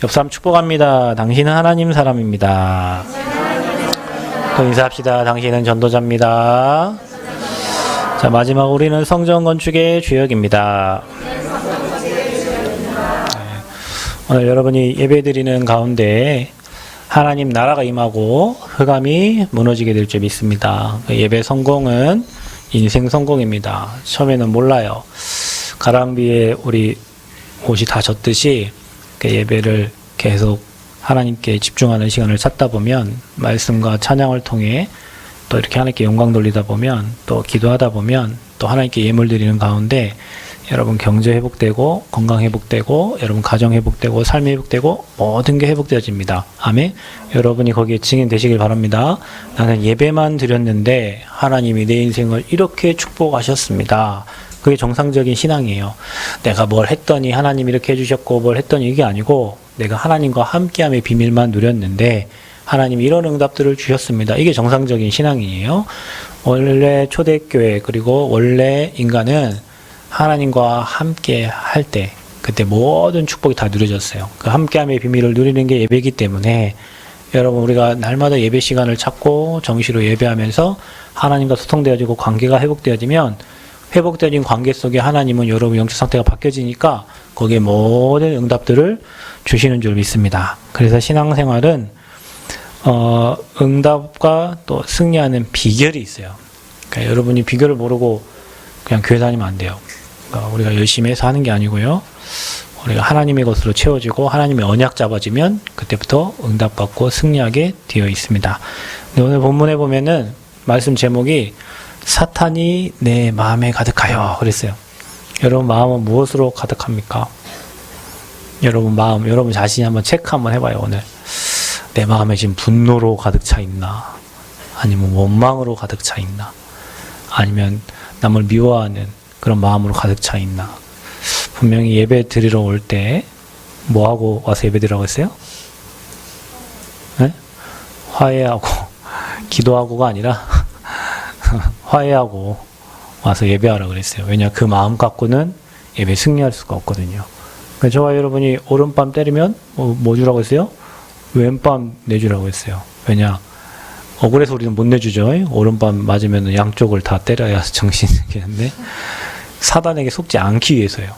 옆 사람 축복합니다. 당신은 하나님 사람입니다. 또 인사합시다. 당신은 전도자입니다. 자, 마지막 우리는 성전 건축의 주역입니다. 오늘 여러분이 예배드리는 가운데 하나님 나라가 임하고 흑암이 무너지게 될 줄 믿습니다. 예배 성공은 인생 성공입니다. 처음에는 몰라요. 가랑비에 우리 옷이 다 젖듯이 예배를 계속 하나님께 집중하는 시간을 찾다 보면, 말씀과 찬양을 통해 또 이렇게 하나님께 영광 돌리다 보면, 또 기도하다 보면, 또 하나님께 예물 드리는 가운데 여러분 경제 회복되고, 건강 회복되고, 여러분 가정 회복되고, 삶이 회복되고, 모든 게 회복되어집니다. 아멘. 여러분이 거기에 증인 되시길 바랍니다. 나는 예배만 드렸는데 하나님이 내 인생을 이렇게 축복하셨습니다. 그게 정상적인 신앙이에요. 내가 뭘 했더니 하나님이 이렇게 해주셨고, 뭘 했더니 이게 아니고, 내가 하나님과 함께함의 비밀만 누렸는데 하나님이 이런 응답들을 주셨습니다. 이게 정상적인 신앙이에요. 원래 초대교회, 그리고 원래 인간은 하나님과 함께 할 때 그때 모든 축복이 다 누려졌어요. 그 함께함의 비밀을 누리는 게 예배이기 때문에 여러분, 우리가 날마다 예배 시간을 찾고 정시로 예배하면서 하나님과 소통되어지고 관계가 회복되어지면, 회복되어진 관계 속에 하나님은 여러분 영적 상태가 바뀌어지니까 거기에 모든 응답들을 주시는 줄 믿습니다. 그래서 신앙생활은 응답과 또 승리하는 비결이 있어요. 그러니까 여러분이 비결을 모르고 그냥 교회 다니면 안 돼요. 그러니까 우리가 열심히 해서 하는 게 아니고요. 우리가 하나님의 것으로 채워지고 하나님의 언약 잡아지면 그때부터 응답받고 승리하게 되어 있습니다. 근데 오늘 본문에 보면은 말씀 제목이 사탄이 내 마음에 가득하여 그랬어요. 여러분 마음은 무엇으로 가득합니까? 여러분 마음, 여러분 자신이 한번 체크 한번 해봐요. 오늘 내 마음에 지금 분노로 가득 차 있나? 아니면 원망으로 가득 차 있나? 아니면 남을 미워하는 그런 마음으로 가득 차 있나? 분명히 예배 드리러 올 때 뭐하고 와서 예배 드리라고 했어요? 네? 화해하고 기도하고가 아니라 화해하고 와서 예배하라고 그랬어요. 왜냐, 그 마음 갖고는 예배 승리할 수가 없거든요. 그래서 저와 여러분이 오른밤 때리면 뭐 주라고 했어요? 왼밤 내주라고 했어요. 왜냐, 억울해서 우리는 못 내주죠. 오른밤 맞으면 양쪽을 다 때려야 정신이 생기는데, 사단에게 속지 않기 위해서요.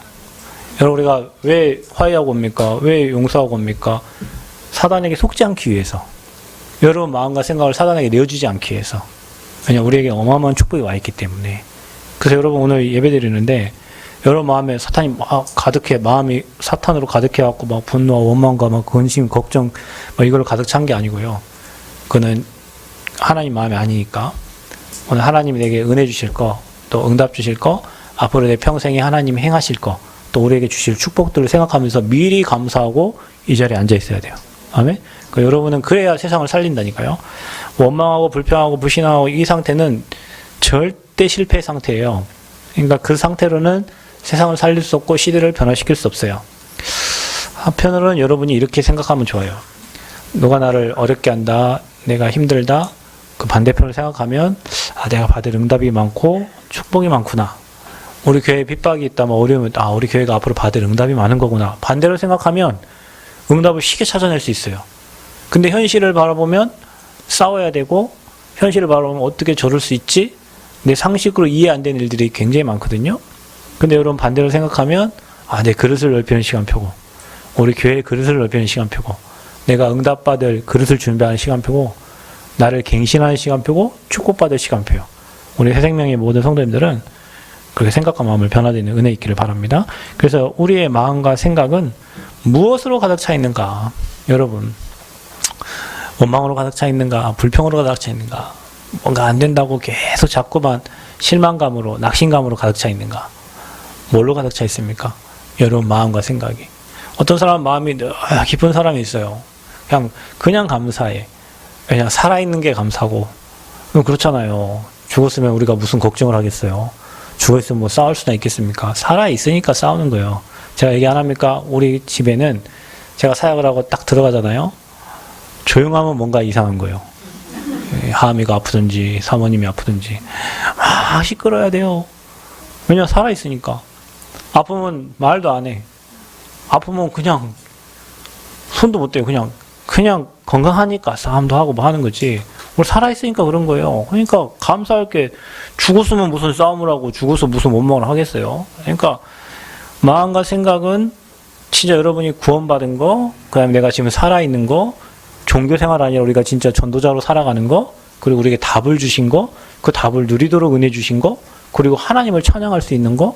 여러분, 우리가 왜 화해하고 옵니까? 왜 용서하고 옵니까? 사단에게 속지 않기 위해서. 여러분 마음과 생각을 사단에게 내어주지 않기 위해서. 왜냐, 우리에게 어마어마한 축복이 와 있기 때문에. 그래서 여러분 오늘 예배 드리는데 여러분 마음에 사탄이 막 가득해, 마음이 사탄으로 가득해갖고 막 분노와 원망과 막 근심, 걱정 이걸로 가득 찬 게 아니고요. 그거는 하나님 마음이 아니니까. 오늘 하나님이 내게 은혜 주실 거, 또 응답 주실 거, 앞으로 내 평생에 하나님이 행하실 거, 또 우리에게 주실 축복들을 생각하면서 미리 감사하고 이 자리에 앉아 있어야 돼요. 아멘? 그러니까 여러분은 그래야 세상을 살린다니까요. 원망하고 불평하고 불신하고 이 상태는 절대 실패 상태예요. 그러니까 그 상태로는 세상을 살릴 수 없고 시대를 변화시킬 수 없어요. 한편으로는 여러분이 이렇게 생각하면 좋아요. 누가 나를 어렵게 한다, 내가 힘들다, 그 반대편을 생각하면 내가 받을 응답이 많고 축복이 많구나. 우리 교회에 핍박이 있다, 어려우면 우리 교회가 앞으로 받을 응답이 많은 거구나. 반대로 생각하면 응답을 쉽게 찾아낼 수 있어요. 근데 현실을 바라보면 싸워야 되고, 현실을 바라보면 어떻게 저럴 수 있지? 내 상식으로 이해 안 되는 일들이 굉장히 많거든요. 근데 여러분 반대로 생각하면 내 그릇을 넓히는 시간표고, 우리 교회의 그릇을 넓히는 시간표고, 내가 응답받을 그릇을 준비하는 시간표고, 나를 갱신하는 시간표고, 축복받을 시간표요. 우리 새생명의 모든 성도님들은 그렇게 생각과 마음을 변화되는 은혜 있기를 바랍니다. 그래서 우리의 마음과 생각은 무엇으로 가득 차 있는가? 여러분, 원망으로 가득 차 있는가? 불평으로 가득 차 있는가? 뭔가 안 된다고 계속 자꾸만 실망감으로, 낙심감으로 가득 차 있는가? 뭘로 가득 차 있습니까? 여러분 마음과 생각이. 어떤 사람은 마음이 깊은 사람이 있어요. 그냥 감사해. 그냥 살아있는 게 감사고. 그렇잖아요. 죽었으면 우리가 무슨 걱정을 하겠어요. 죽어있으면 뭐 싸울 수나 있겠습니까? 살아있으니까 싸우는 거예요. 제가 얘기 안 합니까? 우리 집에는 제가 사역을 하고 딱 들어가잖아요. 조용하면 뭔가 이상한 거예요. 하미가 아프든지 사모님이 아프든지 막 시끄러워야 돼요. 왜냐, 살아있으니까. 아프면 말도 안 해. 아프면 그냥 손도 못 대요. 그냥 건강하니까 싸움도 하고 뭐 하는 거지. 우리 살아있으니까 그런 거예요. 그러니까 감사할 게 죽었으면 무슨 싸움을 하고 죽어서 무슨 원망을 하겠어요. 그러니까 마음과 생각은 진짜 여러분이 구원받은 거, 그 다음에 내가 지금 살아있는 거, 종교생활 아니라 우리가 진짜 전도자로 살아가는 거, 그리고 우리에게 답을 주신 거, 그 답을 누리도록 은혜 주신 거, 그리고 하나님을 찬양할 수 있는 거,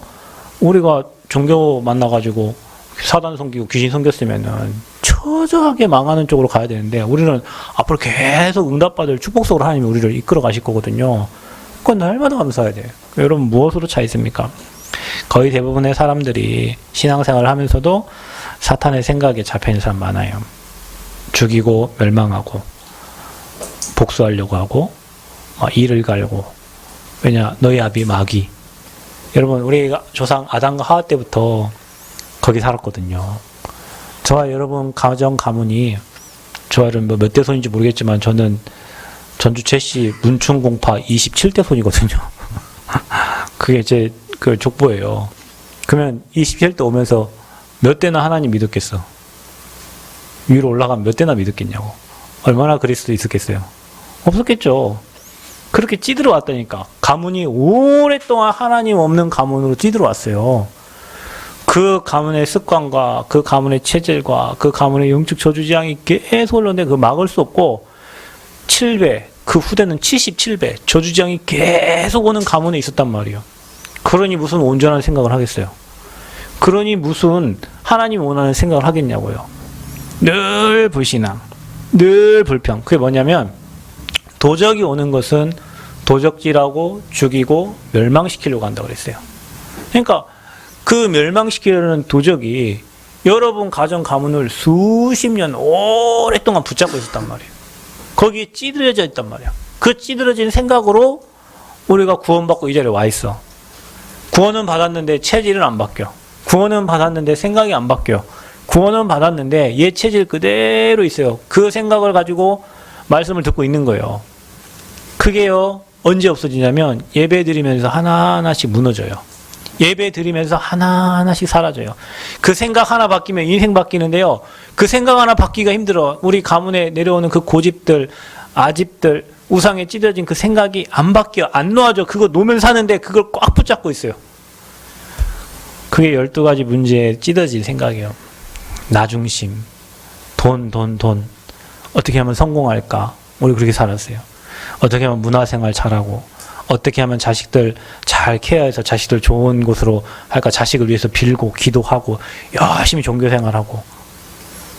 우리가 종교 만나가지고 사단 섬기고 귀신 섬겼으면은 처절하게 망하는 쪽으로 가야 되는데 우리는 앞으로 계속 응답받을 축복 속으로 하나님이 우리를 이끌어 가실 거거든요. 그건 날마다 감사해야 돼요. 여러분 무엇으로 차 있습니까? 거의 대부분의 사람들이 신앙생활을 하면서도 사탄의 생각에 잡혀있는 사람 많아요. 죽이고 멸망하고 복수하려고 하고 이를 갈고 왜냐 너희 아비 마귀. 여러분 우리 조상 아담과 하와 때부터 거기 살았거든요. 저와 여러분 가정 가문이 저와 여러분 몇 대 손인지 모르겠지만 저는 전주 최씨 문충공파 27대 손이거든요. 그게 제 그 족보예요. 그러면 27대 오면서 몇 대나 하나님 믿었겠어? 위로 올라가면 몇 대나 믿었겠냐고. 얼마나 그리스도 있었겠어요? 없었겠죠. 그렇게 찌들어 왔다니까. 가문이 오랫동안 하나님 없는 가문으로 찌들어 왔어요. 그 가문의 습관과 그 가문의 체질과 그 가문의 영적 저주지향이 계속 흘렀는데 그 막을 수 없고 7배, 그 후대는 77배 저주지향이 계속 오는 가문에 있었단 말이에요. 그러니 무슨 온전한 생각을 하겠어요? 그러니 무슨 하나님 원하는 생각을 하겠냐고요. 늘 불신앙, 늘 불평. 그게 뭐냐면 도적이 오는 것은 도적질하고 죽이고 멸망시키려고 한다고 그랬어요. 그러니까 그 멸망시키려는 도적이 여러분 가정 가문을 수십 년 오랫동안 붙잡고 있었단 말이에요. 거기에 찌들어져 있단 말이야. 그 찌들어진 생각으로 우리가 구원받고 이 자리에 와 있어. 구원은 받았는데 체질은 안 바뀌어. 구원은 받았는데 생각이 안 바뀌어. 구원은 받았는데 얘 체질 그대로 있어요. 그 생각을 가지고 말씀을 듣고 있는 거예요. 그게요 언제 없어지냐면 예배 드리면서 하나하나씩 무너져요. 예배 드리면서 하나하나씩 사라져요. 그 생각 하나 바뀌면 인생 바뀌는데요. 그 생각 하나 바뀌기가 힘들어. 우리 가문에 내려오는 그 고집들, 아집들, 우상에 찌들어진 그 생각이 안 바뀌어. 안 놓아져. 그거 놓으면 사는데 그걸 꽉 붙잡고 있어요. 그게 12가지 문제에 찌들어진 생각이에요. 나중심, 돈. 어떻게 하면 성공할까? 우리 그렇게 살았어요. 어떻게 하면 문화생활 잘하고 어떻게 하면 자식들 잘 케어해서 자식들 좋은 곳으로 할까? 자식을 위해서 빌고 기도하고 열심히 종교생활하고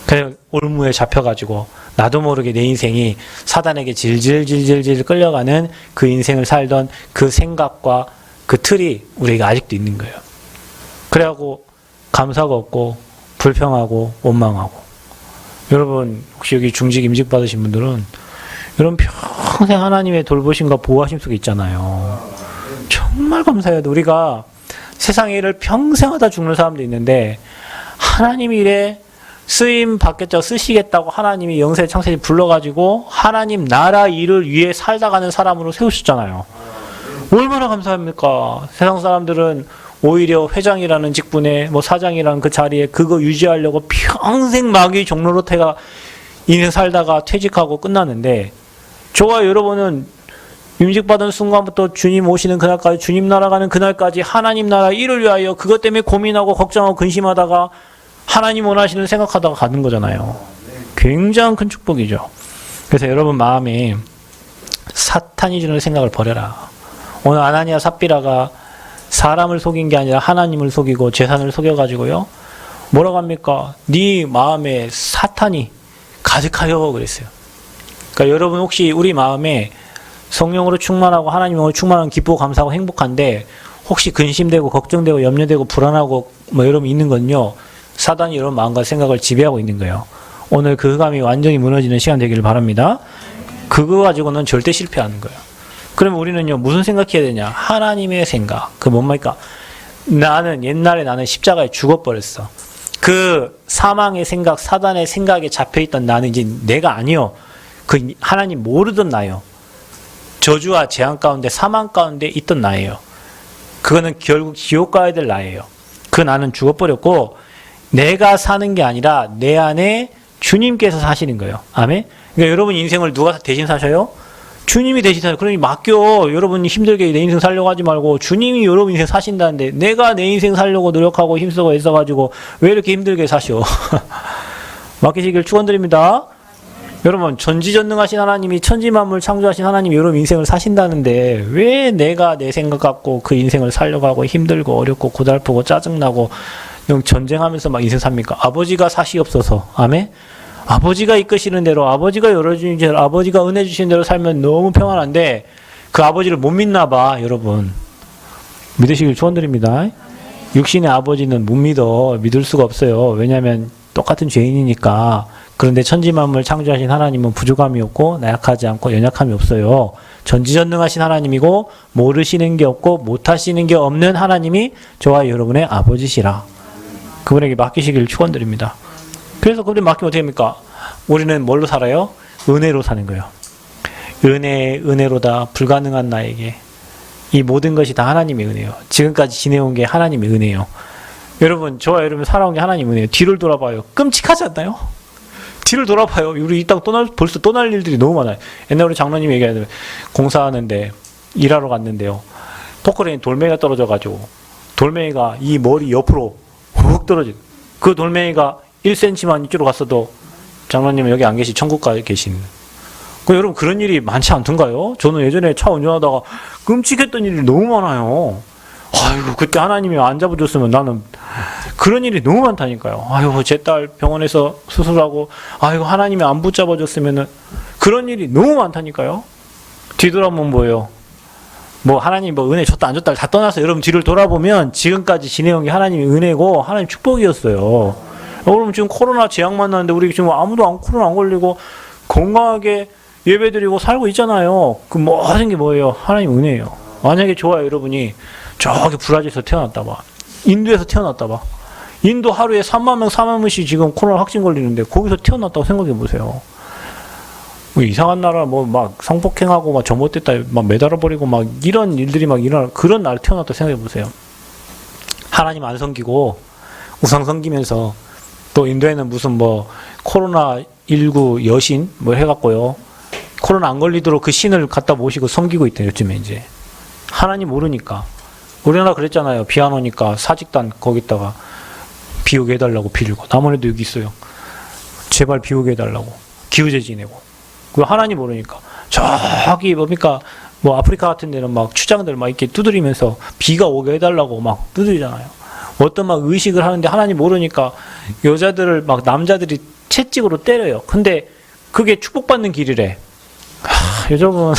그냥 올무에 잡혀가지고 나도 모르게 내 인생이 사단에게 질질 끌려가는 그 인생을 살던 그 생각과 그 틀이 우리에게 아직도 있는 거예요. 그래갖고 감사가 없고 불평하고 원망하고. 여러분 혹시 여기 중직 임직 받으신 분들은 여러분 평생 하나님의 돌보심과 보호하심 속에 있잖아요. 정말 감사해요. 우리가 세상의 일을 평생 하다 죽는 사람도 있는데 하나님 일에 쓰임 받겠다고 쓰시겠다고 하나님이 영세 창세기 불러가지고 하나님 나라 일을 위해 살다 가는 사람으로 세우셨잖아요. 얼마나 감사합니까? 세상 사람들은 오히려 회장이라는 직분에 뭐 사장이라는 그 자리에 그거 유지하려고 평생 마귀 종로로태가 인생 살다가 퇴직하고 끝나는데 저와 여러분은 임직받은 순간부터 주님 오시는 그날까지 주님 나라 가는 그날까지 하나님 나라 일을 위하여 그것 때문에 고민하고 걱정하고 근심하다가 하나님 원하시는 생각하다가 가는 거잖아요. 굉장한 큰 축복이죠. 그래서 여러분 마음에 사탄이 주는 생각을 버려라. 오늘 아나니아 삽비라가 사람을 속인 게 아니라 하나님을 속이고 재산을 속여가지고요. 뭐라고 합니까? 네 마음에 사탄이 가득하여 그랬어요. 그러니까 여러분 혹시 우리 마음에 성령으로 충만하고 하나님으로 충만한 기쁘고 감사하고 행복한데 혹시 근심되고 걱정되고 염려되고 불안하고 뭐 여러분 있는 건요. 사단이 여러분 마음과 생각을 지배하고 있는 거예요. 오늘 그 흑암이 완전히 무너지는 시간 되기를 바랍니다. 그거 가지고는 절대 실패하는 거예요. 그러면 우리는요 무슨 생각해야 되냐? 하나님의 생각. 그 뭡니까? 옛날에 나는 십자가에 죽어버렸어. 그 사망의 생각, 사단의 생각에 잡혀있던 나는 이제 내가 아니요. 그 하나님 모르던 나요. 저주와 재앙 가운데 사망 가운데 있던 나예요. 그거는 결국 지옥 가야 될 나예요. 그 나는 죽어버렸고 내가 사는 게 아니라 내 안에 주님께서 사시는 거예요. 아멘? 그러니까 여러분 인생을 누가 대신 사셔요? 주님이 대신 사셔요. 그러니 맡겨. 여러분이 힘들게 내 인생 살려고 하지 말고 주님이 여러분 인생 사신다는데 내가 내 인생 살려고 노력하고 힘쓰고 애써가지고 왜 이렇게 힘들게 사셔? 맡기시길 축원드립니다. 여러분 전지전능하신 하나님이 천지만물 창조하신 하나님이 여러분 인생을 사신다는데 왜 내가 내 생각 갖고 그 인생을 살려고 하고 힘들고 어렵고 고달프고 짜증나고 전쟁하면서 막 인생 삽니까? 아버지가 사시옵소서. 아멘? 아버지가 이끄시는 대로 아버지가 열어주신 대로 아버지가 은혜 주신 대로 살면 너무 평안한데 그 아버지를 못 믿나 봐. 여러분 믿으시길 축원드립니다. 육신의 아버지는 못 믿을 수가 없어요. 왜냐하면 똑같은 죄인이니까. 그런데 천지만물 창조하신 하나님은 부족함이 없고 나약하지 않고 연약함이 없어요. 전지전능하신 하나님이고 모르시는 게 없고 못하시는 게 없는 하나님이 저와 여러분의 아버지시라. 그분에게 맡기시길 축원드립니다. 그래서 그분이 맡기면 어떻게 합니까? 우리는 뭘로 살아요? 은혜로 사는 거예요. 은혜로다 불가능한 나에게. 이 모든 것이 다 하나님의 은혜예요. 지금까지 지내온 게 하나님의 은혜예요. 여러분 저와 여러분 살아온 게 하나님의 은혜예요. 뒤를 돌아봐요. 끔찍하지 않나요? 뒤를 돌아봐요. 우리 이따가 벌써 떠날 일들이 너무 많아요. 옛날에 우리 장로님이 얘기하는데 공사하는데 일하러 갔는데요. 포크레인 돌멩이가 떨어져가지고 돌멩이가 이 머리 옆으로 훅 떨어진 그 돌멩이가 1cm만 이쪽으로 갔어도 장로님은 여기 안 계시 천국가에 계신. 여러분 그런 일이 많지 않던가요? 저는 예전에 차 운전하다가 끔찍했던 일이 너무 많아요. 아이고 그때 하나님이 안 잡아줬으면 나는 그런 일이 너무 많다니까요. 아이고 제 딸 병원에서 수술하고 아이고 하나님이 안 붙잡아줬으면은 그런 일이 너무 많다니까요. 뒤돌아보면 뭐예요? 뭐 하나님 뭐 은혜 줬다 안 줬다 다 떠나서 여러분 뒤를 돌아보면 지금까지 지내온 게 하나님의 은혜고 하나님 축복이었어요. 여러분 지금 코로나 재앙 만났는데 우리 지금 아무도 코로나 안 걸리고 건강하게 예배드리고 살고 있잖아요. 그 모든 게 뭐예요? 하나님 은혜예요. 만약에 저와 여러분이 저기 브라질에서 태어났다 봐. 인도에서 태어났다 봐. 인도 하루에 3만 명, 4만 명씩 지금 코로나 확진 걸리는데 거기서 태어났다고 생각해 보세요. 뭐 이상한 나라 뭐 막 성폭행하고 막 잘못됐다 막 매달아버리고 막 이런 일들이 막 일어나 그런 나라에 태어났다고 생각해 보세요. 하나님 안 섬기고 우상 섬기면서 또 인도에는 무슨 뭐 코로나19 여신 뭐 해갖고요. 코로나 안 걸리도록 그 신을 갖다 모시고 섬기고 있대요. 요즘에 이제. 하나님 모르니까. 우리나라 그랬잖아요. 비 안 오니까 사직단 거기다가 비 오게 해달라고 빌고. 남원에도 여기 있어요. 제발 비 오게 해달라고. 기후제지 내고. 그 하나님 모르니까. 저기 뭡니까 뭐 아프리카 같은 데는 막 추장들 막 이렇게 두드리면서 비가 오게 해달라고 막 두드리잖아요. 어떤 막 의식을 하는데 하나님 모르니까 여자들을 막 남자들이 채찍으로 때려요. 근데 그게 축복받는 길이래. 여러분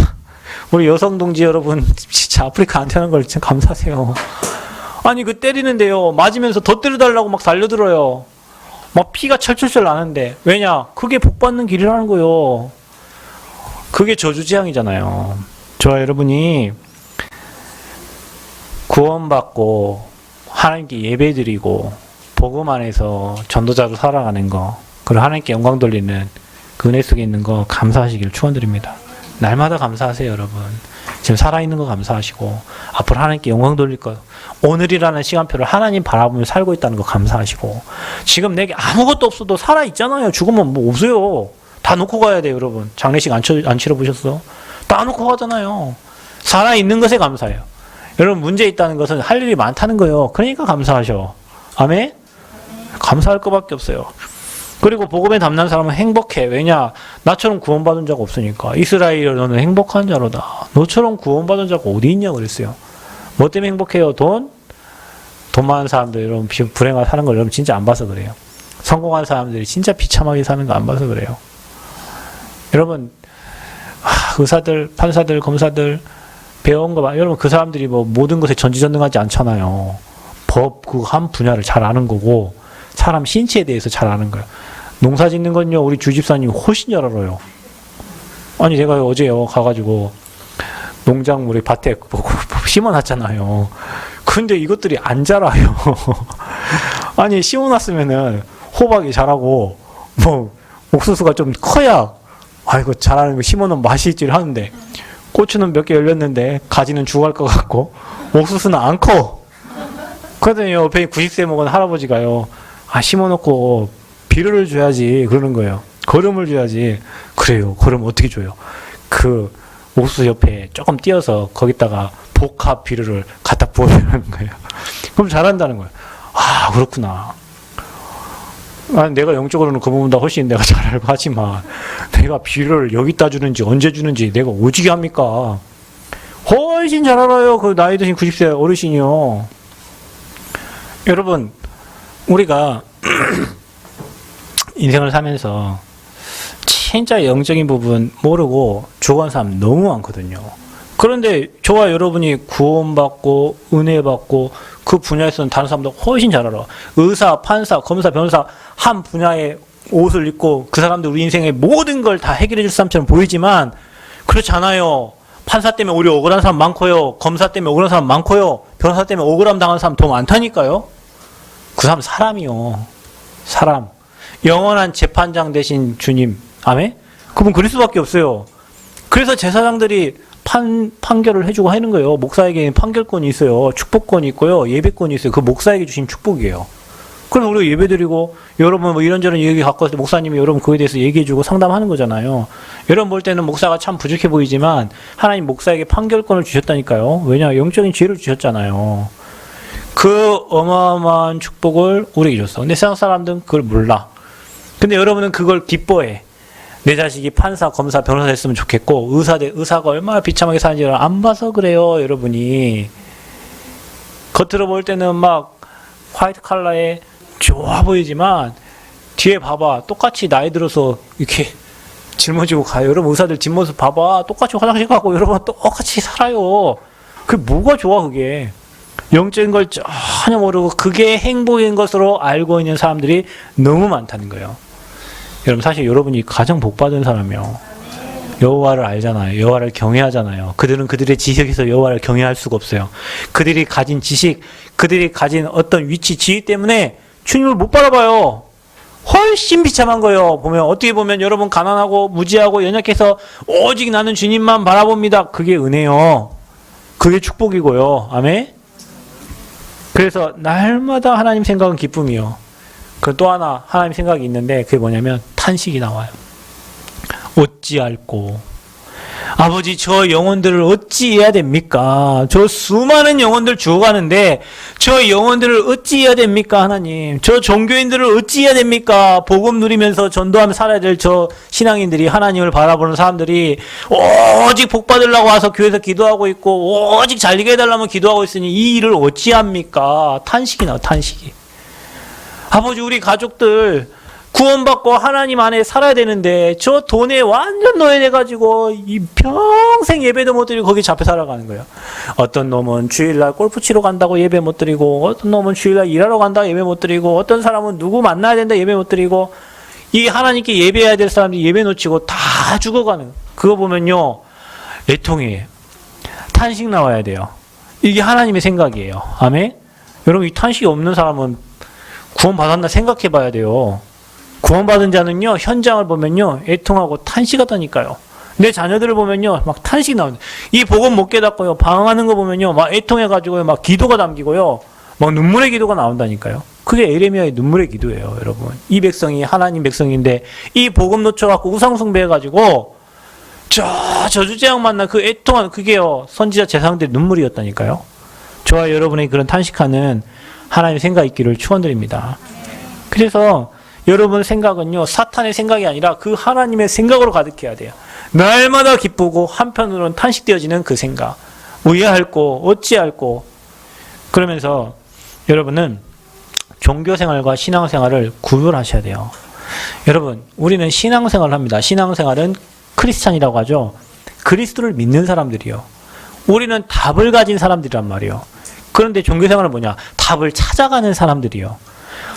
우리 여성 동지 여러분 진짜 아프리카 안 태어난 걸 진짜 감사하세요. 아니 그 때리는데요 맞으면서 더 때려달라고 막 달려들어요. 막 피가 철철철 나는데 왜냐? 그게 복받는 길이라는 거예요. 그게 저주지향이잖아요. 저와 여러분이 구원받고 하나님께 예배드리고 복음 안에서 전도자로 살아가는 거 그리고 하나님께 영광 돌리는 그 은혜 속에 있는 거 감사하시길 축원드립니다. 날마다 감사하세요 여러분. 지금 살아있는 거 감사하시고 앞으로 하나님께 영광 돌릴 거 오늘이라는 시간표를 하나님 바라보며 살고 있다는 거 감사하시고 지금 내게 아무것도 없어도 살아있잖아요. 죽으면 뭐 없어요. 다 놓고 가야 돼요 여러분. 장례식 안 치러보셨어? 다 놓고 가잖아요. 살아있는 것에 감사해요. 여러분 문제 있다는 것은 할 일이 많다는 거예요. 그러니까 감사하셔. 아멘? 감사할 것밖에 없어요. 그리고 복음에 담는 사람은 행복해. 왜냐? 나처럼 구원받은 자가 없으니까. 이스라엘 너는 행복한 자로다. 너처럼 구원받은 자가 어디 있냐 그랬어요. 뭐 때문에 행복해요? 돈 많은 사람들 여러분 불행하게 사는 걸 여러분 진짜 안 봐서 그래요. 성공한 사람들이 진짜 비참하게 사는 거 안 봐서 그래요. 여러분 의사들, 판사들, 검사들 배운 거 봐. 여러분 그 사람들이 뭐 모든 것에 전지전능하지 않잖아요. 법 그 한 분야를 잘 아는 거고 사람 신체에 대해서 잘 아는 거예요. 농사 짓는 건요 우리 주집사님이 훨씬 잘 알아요. 아니 제가 어제요 가가지고 농작물에 밭에 심어놨잖아요. 근데 이것들이 안 자라요. 아니 심어놨으면은 호박이 자라고 뭐 옥수수가 좀 커야 아이고 자라는 거 심어놓으면 맛이 있지 하는데 고추는 몇 개 열렸는데 가지는 죽어갈 것 같고 옥수수는 안 커. 그러더니 옆에 90세 먹은 할아버지가요. 아 심어놓고 비 비료를 줘야지 그러는 거예요. 거름을 줘야지. 그래요. 거름 어떻게 줘요? 그 옥수수 옆에 조금 띄어서 거기다가 복합 비료를 갖다 부어주는 거예요. 그럼 잘한다는 거예요. 아, 그렇구나. 아, 내가 영적으로는 그 부분보다 훨씬 내가 잘 알고 하지만 내가 비료를 여기다 주는지 언제 주는지 내가 오지게 합니까? 훨씬 잘 알아요. 그 나이 드신 90세 어르신이요. 여러분, 우리가 인생을 살면서 진짜 영적인 부분 모르고 죽어간 사람 너무 많거든요. 그런데 저와 여러분이 구원받고 은혜 받고 그 분야에서는 다른 사람도 훨씬 잘 알아. 의사, 판사, 검사, 변호사 한 분야의 옷을 입고 그 사람들 우리 인생의 모든 걸 다 해결해 줄 사람처럼 보이지만 그렇지 않아요. 판사 때문에 우리 억울한 사람 많고요. 검사 때문에 억울한 사람 많고요. 변호사 때문에 억울함 당한 사람 더 많다니까요. 그 사람 사람이요. 사람. 영원한 재판장 되신 주님. 아멘? 그분 그럴 수밖에 없어요. 그래서 제사장들이 판결을 해주고 하는 거예요. 목사에게는 판결권이 있어요. 축복권이 있고요. 예배권이 있어요. 그 목사에게 주신 축복이에요. 그래서 우리가 예배드리고 여러분 뭐 이런저런 얘기 갖고 왔을 때 목사님이 여러분 그거에 대해서 얘기해주고 상담하는 거잖아요. 여러분 볼 때는 목사가 참 부족해 보이지만 하나님 목사에게 판결권을 주셨다니까요. 왜냐? 영적인 지혜를 주셨잖아요. 그 어마어마한 축복을 우리에게 줬어. 근데 세상 사람들은 그걸 몰라. 근데 여러분은 그걸 기뻐해. 내 자식이 판사, 검사, 변호사 됐으면 좋겠고 의사가 얼마나 비참하게 사는지를 안 봐서 그래요. 여러분이 겉으로 볼 때는 막 화이트 칼라에 좋아 보이지만 뒤에 봐봐. 똑같이 나이 들어서 이렇게 짊어지고 가요. 여러분 의사들 뒷모습 봐봐. 똑같이 화장실 가고 여러분 똑같이 살아요. 그게 뭐가 좋아 그게. 영적인 걸 전혀 모르고 그게 행복인 것으로 알고 있는 사람들이 너무 많다는 거예요. 여러분 사실 여러분이 가장 복받은 사람이요. 여호와를 알잖아요. 여호와를 경외하잖아요. 그들은 그들의 지식에서 여호와를 경외할 수가 없어요. 그들이 가진 지식, 그들이 가진 어떤 위치, 지위 때문에 주님을 못 바라봐요. 훨씬 비참한 거예요. 보면 어떻게 보면 여러분 가난하고 무지하고 연약해서 오직 나는 주님만 바라봅니다. 그게 은혜요. 그게 축복이고요. 아멘. 그래서 날마다 하나님 생각은 기쁨이요. 그 또 하나 하나님 생각이 있는데 그게 뭐냐면 탄식이 나와요. 어찌할꼬 아버지 저 영혼들을 어찌해야 됩니까? 저 수많은 영혼들 죽어가는데 저 영혼들을 어찌해야 됩니까? 하나님 저 종교인들을 어찌해야 됩니까? 복음 누리면서 전도하며 살아야 될 저 신앙인들이 하나님을 바라보는 사람들이 오직 복 받으려고 와서 교회에서 기도하고 있고 오직 잘되게 해달라면 기도하고 있으니 이 일을 어찌합니까? 탄식이 나와 탄식이. 아버지 우리 가족들 구원받고 하나님 안에 살아야 되는데 저 돈에 완전 노예돼가지고 이 평생 예배도 못 드리고 거기 잡혀 살아가는 거예요. 어떤 놈은 주일날 골프 치러 간다고 예배 못 드리고 어떤 놈은 주일날 일하러 간다고 예배 못 드리고 어떤 사람은 누구 만나야 된다 예배 못 드리고 이 하나님께 예배해야 될 사람들이 예배 놓치고 다 죽어가는 그거 보면요 애통이에요. 탄식 나와야 돼요. 이게 하나님의 생각이에요. 아멘? 여러분 이 탄식이 없는 사람은 구원받았나 생각해 봐야 돼요. 구원받은 자는요, 현장을 보면요, 애통하고 탄식하다니까요. 내 자녀들을 보면요, 막 탄식이 나옵니다. 이 복음 못 깨닫고요, 방황하는 거 보면요, 막 애통해가지고요, 막 기도가 담기고요, 막 눈물의 기도가 나온다니까요. 그게 에레미야의 눈물의 기도예요, 여러분. 이 백성이 하나님 백성인데, 이 복음 놓쳐갖고 우상숭배해가지고, 저주재앙 만나 그 애통하는, 그게요, 선지자 제사장들의 눈물이었다니까요. 저와 여러분의 그런 탄식하는 하나님의 생각이 있기를 축원드립니다. 그래서 여러분 생각은요 사탄의 생각이 아니라 그 하나님의 생각으로 가득해야 돼요. 날마다 기쁘고 한편으로는 탄식되어지는 그 생각. 우야할꼬 어찌할꼬. 그러면서 여러분은 종교생활과 신앙생활을 구별하셔야 돼요. 여러분 우리는 신앙생활을 합니다. 신앙생활은 크리스찬이라고 하죠. 그리스도를 믿는 사람들이요. 우리는 답을 가진 사람들이란 말이에요. 그런데 종교생활은 뭐냐? 답을 찾아가는 사람들이요.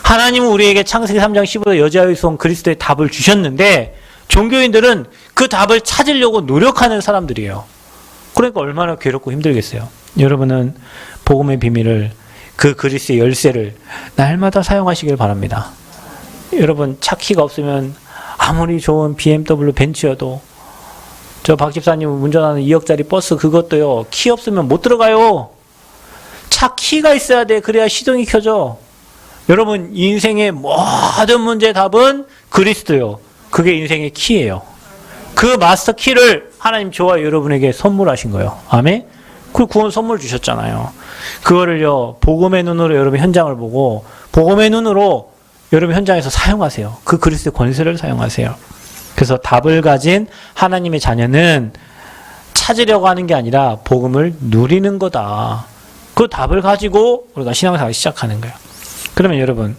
하나님은 우리에게 창세기 3장 15절 여자의 송 그리스도의 답을 주셨는데 종교인들은 그 답을 찾으려고 노력하는 사람들이에요. 그러니까 얼마나 괴롭고 힘들겠어요. 여러분은 복음의 비밀을 그 그리스도의 열쇠를 날마다 사용하시길 바랍니다. 여러분 차 키가 없으면 아무리 좋은 BMW 벤츠여도 저 박 집사님 운전하는 2억짜리 버스 그것도요 키 없으면 못 들어가요. 차 키가 있어야 돼. 그래야 시동이 켜져. 여러분 인생의 모든 문제의 답은 그리스도요. 그게 인생의 키예요. 그 마스터 키를 하나님 저와 여러분에게 선물하신 거예요. 아멘? 그 구원 선물 주셨잖아요. 그거를요, 복음의 눈으로 여러분 현장을 보고, 복음의 눈으로 여러분 현장에서 사용하세요. 그 그리스도의 권세를 사용하세요. 그래서 답을 가진 하나님의 자녀는 찾으려고 하는 게 아니라 복음을 누리는 거다. 그 답을 가지고 우리가 신앙생활을 시작하는 거예요. 그러면 여러분,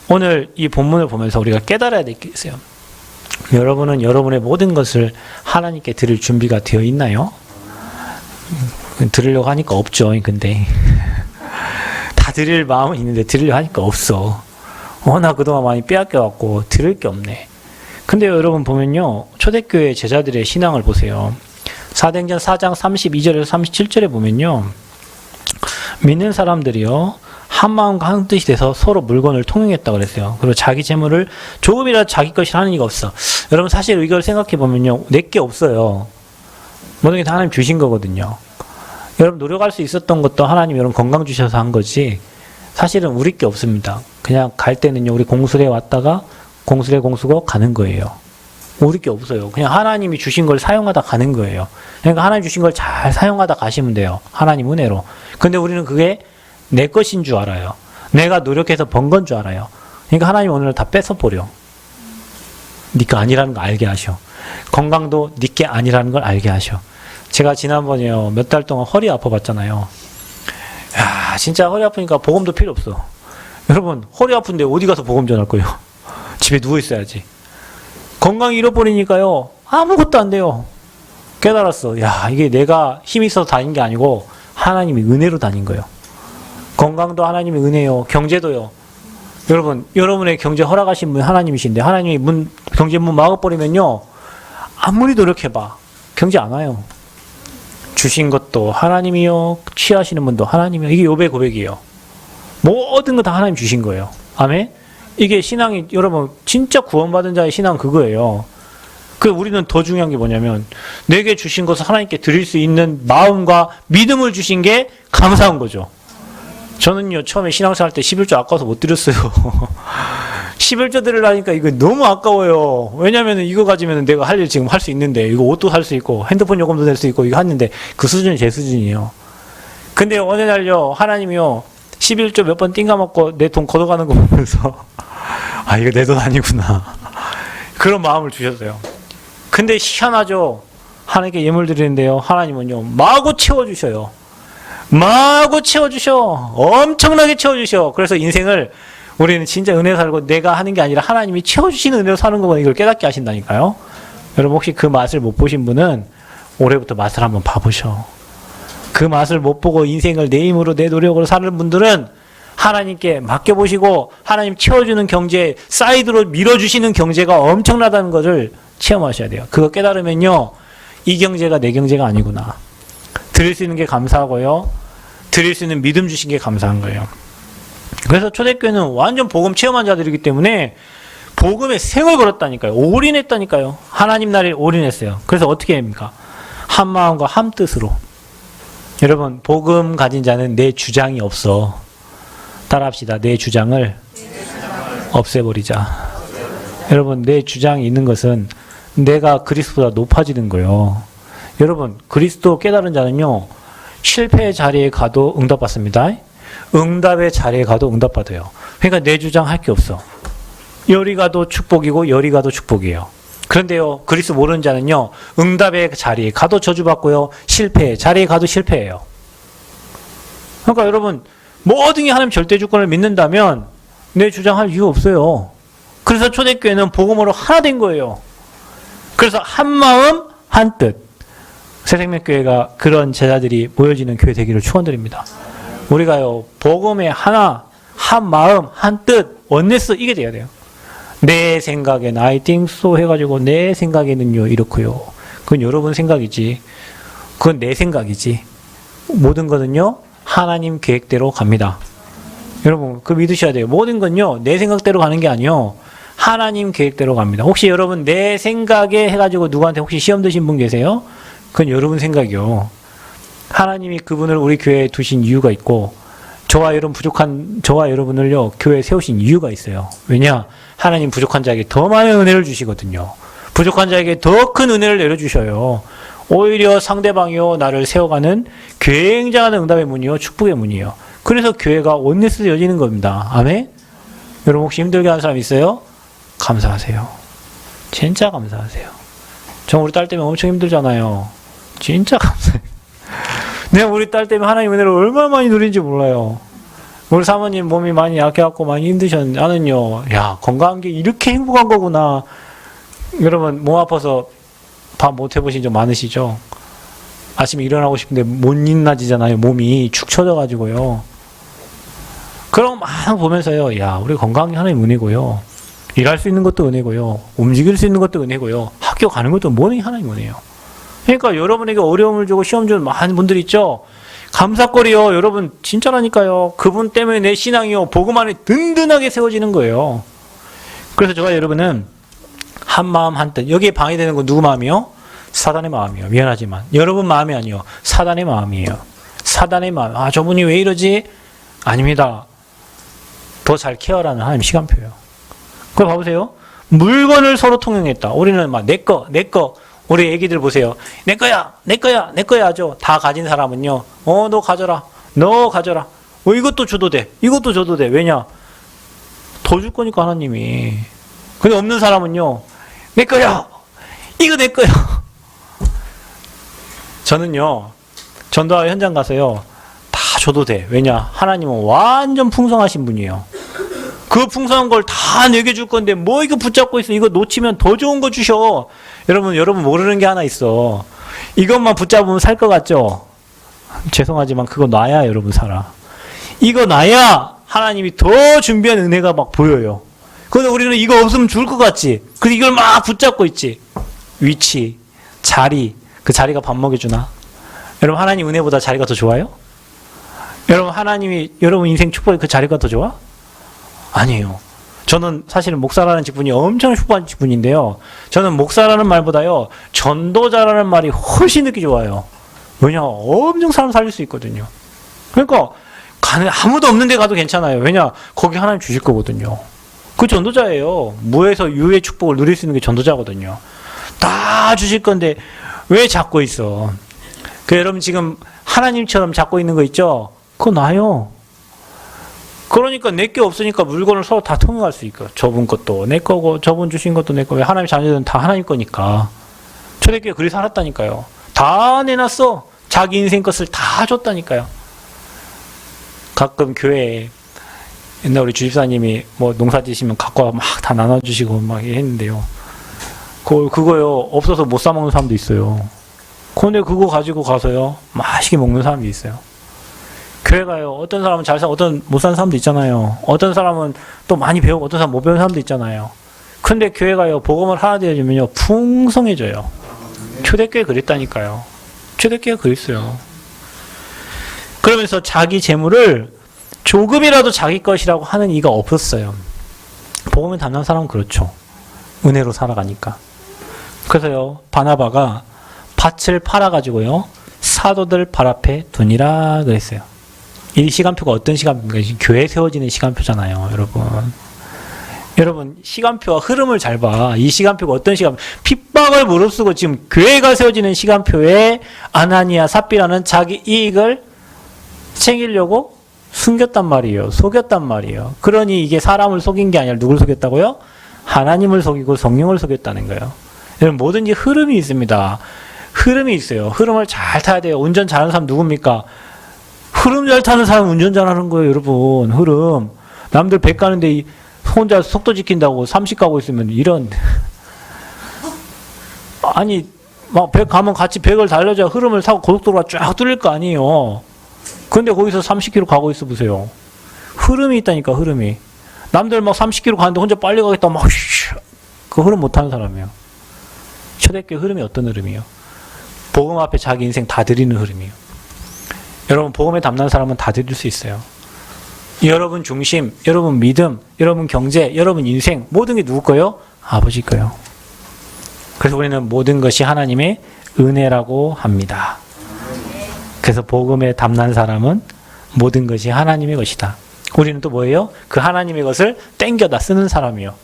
오늘 이 본문을 보면서 우리가 깨달아야 될 게 있어요. 여러분은 여러분의 모든 것을 하나님께 드릴 준비가 되어 있나요? 드리려고 하니까 없죠. 근데 다 드릴 마음은 있는데 드리려고 하니까 없어. 나 그동안 많이 빼앗겨갖고 드릴 게 없네. 근데 여러분 보면요, 초대교회 제자들의 신앙을 보세요. 사도행전 4장 32절에서 37절에 보면요, 믿는 사람들이요, 한 마음과 한 뜻이 돼서 서로 물건을 통용했다고 그랬어요. 그리고 자기 재물을 조금이라도 자기 것이라 하는 이가 없어. 여러분 사실 이걸 생각해 보면요, 내게 없어요. 모든 게 다 하나님 주신 거거든요. 여러분 노력할 수 있었던 것도 하나님 여러분 건강 주셔서 한 거지, 사실은 우리 게 없습니다. 그냥 갈 때는요, 우리 공수에 왔다가 공수에 공수고 가는 거예요. 우리 게 없어요. 그냥 하나님이 주신 걸 사용하다 가는 거예요. 그러니까 하나님 주신 걸 잘 사용하다 가시면 돼요. 하나님 은혜로. 근데 우리는 그게 내 것인 줄 알아요. 내가 노력해서 번 건 줄 알아요. 그러니까 하나님 오늘 다 뺏어버려. 니가 아니라는 거 알게 하셔. 건강도 니게 아니라는 걸 알게 하셔. 제가 지난번에요, 몇 달 동안 허리 아파봤잖아요. 야, 진짜 허리 아프니까 보험도 필요 없어. 여러분, 허리 아픈데 어디 가서 보험 전할 거예요? 집에 누워 있어야지. 건강 잃어버리니까요, 아무것도 안 돼요. 깨달았어. 야, 이게 내가 힘이 있어서 다닌 게 아니고 하나님이 은혜로 다닌 거예요. 건강도 하나님의 은혜요. 경제도요. 여러분, 여러분의 경제 허락하신 분 하나님이신데, 하나님이 경제 문 막아버리면요, 아무리 노력해봐, 경제 안 와요. 주신 것도 하나님이요, 취하시는 분도 하나님이요. 이게 욥의 고백이에요. 모든 거 다 하나님 주신 거예요. 아멘? 이게 신앙이, 여러분, 진짜 구원받은 자의 신앙은 그거예요. 우리는 더 중요한 게 뭐냐면, 내게 주신 것을 하나님께 드릴 수 있는 마음과 믿음을 주신 게 감사한 거죠. 저는요, 처음에 신앙생활 때 11조 아까워서 못 드렸어요. 11조 드리려니까 이거 너무 아까워요. 왜냐면 이거 가지면 내가 할 일 지금 할 수 있는데, 이거 옷도 살 수 있고, 핸드폰 요금도 낼 수 있고, 이거 하는데, 그 수준이 제 수준이에요. 근데 어느 날요, 하나님이요, 11조 몇 번 띵가먹고 내 돈 걷어가는 거 보면서, 아, 이거 내 돈 아니구나. 그런 마음을 주셨어요. 근데 희한하죠? 하나님께 예물 드리는데요, 하나님은요, 마구 채워주셔요. 마구 채워주셔. 엄청나게 채워주셔. 그래서 인생을 우리는 진짜 은혜 살고 내가 하는 게 아니라 하나님이 채워주시는 은혜로 사는 거구나, 이걸 깨닫게 하신다니까요. 여러분 혹시 그 맛을 못 보신 분은 올해부터 맛을 한번 봐보셔. 그 맛을 못 보고 인생을 내 힘으로 내 노력으로 사는 분들은 하나님께 맡겨보시고 하나님 채워주는 경제, 사이드로 밀어주시는 경제가 엄청나다는 것을 체험하셔야 돼요. 그거 깨달으면요, 이 경제가 내 경제가 아니구나. 드릴 수 있는 게 감사하고요, 드릴 수 있는 믿음 주신 게 감사한 거예요. 그래서 초대교회는 완전 복음 체험한 자들이기 때문에 복음에 생을 걸었다니까요. 올인했다니까요. 하나님 나라에 올인했어요. 그래서 어떻게 합니까? 한 마음과 한 뜻으로. 여러분, 복음 가진 자는 내 주장이 없어. 따라합시다. 내 주장을 없애버리자. 여러분, 내 주장이 있는 것은 내가 그리스도보다 높아지는 거예요. 여러분, 그리스도 깨달은 자는요, 실패의 자리에 가도 응답받습니다. 응답의 자리에 가도 응답받아요. 그러니까 내 주장 할 게 없어. 열이 가도 축복이고 열이 가도 축복이에요. 그런데요, 그리스도 모르는 자는요, 응답의 자리에 가도 저주받고요, 실패의 자리에 가도 실패해요. 그러니까 여러분, 모든 게 하나님 절대 주권을 믿는다면 내 주장할 이유 없어요. 그래서 초대교회는 복음으로 하나 된 거예요. 그래서 한 마음 한 뜻. 새생명교회가 그런 제자들이 모여지는 교회 되기를 축원드립니다. 우리가요, 복음의 하나, 한 마음, 한 뜻, 원네스, 이게 돼야 돼요. 내 생각엔 I think so 해가지고 내 생각에는요 이렇고요. 그건 여러분 생각이지. 그건 내 생각이지. 모든 것은요, 하나님 계획대로 갑니다. 여러분, 그거 믿으셔야 돼요. 모든 건요, 내 생각대로 가는 게 아니요, 하나님 계획대로 갑니다. 혹시 여러분 내 생각에 해가지고 누구한테 혹시 시험 드신 분 계세요? 그건 여러분 생각이요. 하나님이 그분을 우리 교회에 두신 이유가 있고, 저와 여러분을요, 교회에 세우신 이유가 있어요. 왜냐? 하나님 부족한 자에게 더 많은 은혜를 주시거든요. 부족한 자에게 더 큰 은혜를 내려주셔요. 오히려 상대방이요, 나를 세워가는 굉장한 응답의 문이요, 축복의 문이요. 그래서 교회가 원네스로 여지는 겁니다. 아멘? 여러분 혹시 힘들게 하는 사람 있어요? 감사하세요. 진짜 감사하세요. 저 우리 딸 때문에 엄청 힘들잖아요. 진짜 감사해요. 내가 우리 딸 때문에 하나님 은혜를 얼마나 많이 누린지 몰라요. 우리 사모님 몸이 많이 약해갖고 많이 힘드셨는데, 나는요, 야, 건강한 게 이렇게 행복한 거구나. 여러분, 몸 아파서 밥 못 해보신 적 많으시죠? 아침에 일어나고 싶은데 못 일어나지잖아요. 몸이 축 처져가지고요. 그럼 막 보면서요, 야, 우리 건강한 게 하나님 은혜고요. 일할 수 있는 것도 은혜고요. 움직일 수 있는 것도 은혜고요. 학교 가는 것도 모든 게 하나님 은혜예요. 그러니까 여러분에게 어려움을 주고 시험 주는 많은 분들 있죠? 감사거리요. 여러분 진짜라니까요. 그분 때문에 내 신앙이요, 복음 안에 든든하게 세워지는 거예요. 그래서 저와 여러분은 한 마음 한 뜻. 여기에 방해되는 건 누구 마음이요? 사단의 마음이요. 미안하지만 여러분 마음이 아니요, 사단의 마음이에요. 사단의 마음. 아, 저분이 왜 이러지? 아닙니다. 더 잘 케어라는 하나님 시간표예요. 그거 봐보세요. 물건을 서로 통용했다. 우리는 막 내 거. 우리 애기들 보세요. 내 거야 하죠. 다 가진 사람은요, 너 가져라. 이것도 줘도 돼. 왜냐? 더 줄 거니까 하나님이. 근데 없는 사람은요, 내 거야. 이거 내 거야. 저는요, 전도와 현장 가서요, 다 줘도 돼. 왜냐? 하나님은 완전 풍성하신 분이에요. 그 풍성한 걸 다 내게 줄 건데 뭐 이거 붙잡고 있어. 이거 놓치면 더 좋은 거 주셔. 여러분 모르는 게 하나 있어. 이것만 붙잡으면 살 것 같죠? 죄송하지만 그거 놔야 여러분 살아. 이거 놔야 하나님이 더 준비한 은혜가 막 보여요. 근데 우리는 이거 없으면 죽을 것 같지? 근데 이걸 막 붙잡고 있지. 위치, 자리, 그 자리가 밥 먹여주나? 여러분 하나님 은혜보다 자리가 더 좋아요? 여러분 하나님이 여러분 인생 축복의 그 자리가 더 좋아? 아니에요. 저는 사실은 목사라는 직분이 엄청 축복한 직분인데요. 저는 목사라는 말보다요, 전도자라는 말이 훨씬 듣기 좋아요. 왜냐? 엄청 사람 살릴 수 있거든요. 그러니까 아무도 없는 데 가도 괜찮아요. 왜냐? 거기 하나님 주실 거거든요. 그 전도자예요. 무에서 유의 축복을 누릴 수 있는 게 전도자거든요. 다 주실 건데 왜 잡고 있어? 여러분 지금 하나님처럼 잡고 있는 거 있죠? 그거 나요. 그러니까 내게 없으니까 물건을 서로 다 통용할 수 있고, 저분 것도 내 거고 저분 주신 것도 내 거고, 하나님 자녀들은 다 하나님 거니까. 초대교회 그리 살았다니까요. 다 내놨어. 자기 인생 것을 다 줬다니까요. 가끔 교회에 옛날 우리 주집사님이 뭐 농사 지시면 갖고 와 막 다 나눠주시고 막 했는데요. 그거요, 없어서 못 사먹는 사람도 있어요. 근데 그거 가지고 가서요, 맛있게 먹는 사람도 있어요. 교회가요, 어떤 사람은 잘 사, 어떤 못 사는 사람도 있잖아요. 어떤 사람은 또 많이 배우고 어떤 사람 못 배우는 사람도 있잖아요. 근데 교회가요, 복음을 하나 되어주면요, 풍성해져요. 초대교회 그랬다니까요. 초대교회 그랬어요. 그러면서 자기 재물을 조금이라도 자기 것이라고 하는 이가 없었어요. 복음을 담는 사람은 그렇죠. 은혜로 살아가니까. 그래서요, 바나바가 밭을 팔아가지고요, 사도들 발 앞에 두니라 그랬어요. 이 시간표가 어떤 시간표인가? 교회 세워지는 시간표잖아요, 여러분. 여러분, 시간표와 흐름을 잘 봐. 이 시간표가 어떤 시간표? 핍박을 무릅쓰고 지금 교회가 세워지는 시간표에 아나니아, 삽비라는 자기 이익을 챙기려고 숨겼단 말이에요. 속였단 말이에요. 그러니 이게 사람을 속인 게 아니라 누굴 속였다고요? 하나님을 속이고 성령을 속였다는 거예요. 여러분, 뭐든지 흐름이 있습니다. 흐름이 있어요. 흐름을 잘 타야 돼요. 운전 잘하는 사람 누굽니까? 흐름 잘 타는 사람 운전 잘하는 거예요, 여러분. 흐름. 남들 100 가는데 혼자 속도 지킨다고 30 가고 있으면 이런. 아니, 막 100 가면 같이 100을 달려줘야 흐름을 타고 고속도로가 쫙 뚫릴 거 아니에요. 근데 거기서 30km 가고 있어 보세요. 흐름이 있다니까, 흐름이. 남들 막 30km 가는데 혼자 빨리 가겠다, 막, 그 흐름 못 타는 사람이에요. 초대교회 흐름이 어떤 흐름이에요? 복음 앞에 자기 인생 다 드리는 흐름이에요. 여러분, 복음에 담는 사람은 다 드릴 수 있어요. 여러분 중심, 여러분 믿음, 여러분 경제, 여러분 인생, 모든 게 누구 거예요? 아버지 거예요. 그래서 우리는 모든 것이 하나님의 은혜라고 합니다. 그래서 복음에 담는 사람은 모든 것이 하나님의 것이다. 우리는 또 뭐예요? 그 하나님의 것을 땡겨다 쓰는 사람이요.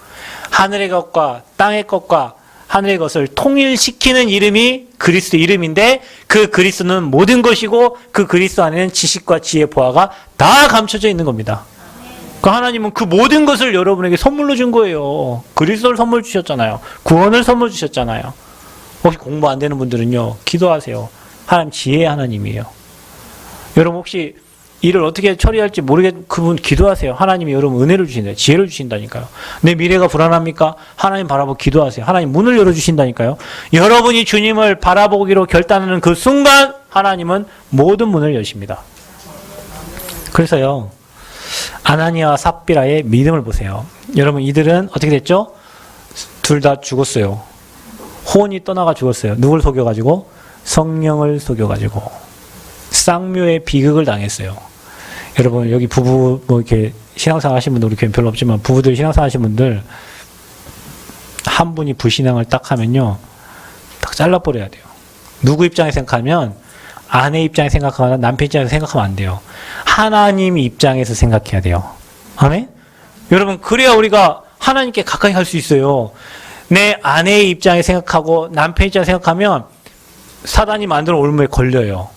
하늘의 것과 땅의 것과 하늘의 것을 통일시키는 이름이 그리스도 이름인데 그 그리스도는 모든 것이고 그 그리스도 안에는 지식과 지혜, 보화가 다 감춰져 있는 겁니다. 그 하나님은 그 모든 것을 여러분에게 선물로 준 거예요. 그리스도를 선물 주셨잖아요. 구원을 선물 주셨잖아요. 혹시 공부 안 되는 분들은요, 기도하세요. 하나님 지혜의 하나님이에요. 여러분 혹시 일을 어떻게 처리할지 모르겠, 그분 기도하세요. 하나님이 여러분 은혜를 주신다. 지혜를 주신다니까요. 내 미래가 불안합니까? 하나님 바라보고 기도하세요. 하나님 문을 열어주신다니까요. 여러분이 주님을 바라보기로 결단하는 그 순간 하나님은 모든 문을 여십니다. 그래서요, 아나니아와 삽비라의 믿음을 보세요. 여러분 이들은 어떻게 됐죠? 둘 다 죽었어요. 혼이 떠나가 죽었어요. 누굴 속여가지고? 성령을 속여가지고 쌍묘의 비극을 당했어요. 여러분 여기 부부 뭐 이렇게 신앙생활 하신 분들 우리 교회 별로 없지만 부부들 신앙생활 하신 분들 한 분이 불신앙을 딱 하면요 딱 잘라버려야 돼요. 누구 입장에 생각하면 아내 입장에 생각하거나 남편 입장에서 생각하면 안 돼요. 하나님 입장에서 생각해야 돼요. 아멘? 여러분 그래야 우리가 하나님께 가까이 갈 수 있어요. 내 아내의 입장에 생각하고 남편 입장에 생각하면 사단이 만드는 올무에 걸려요.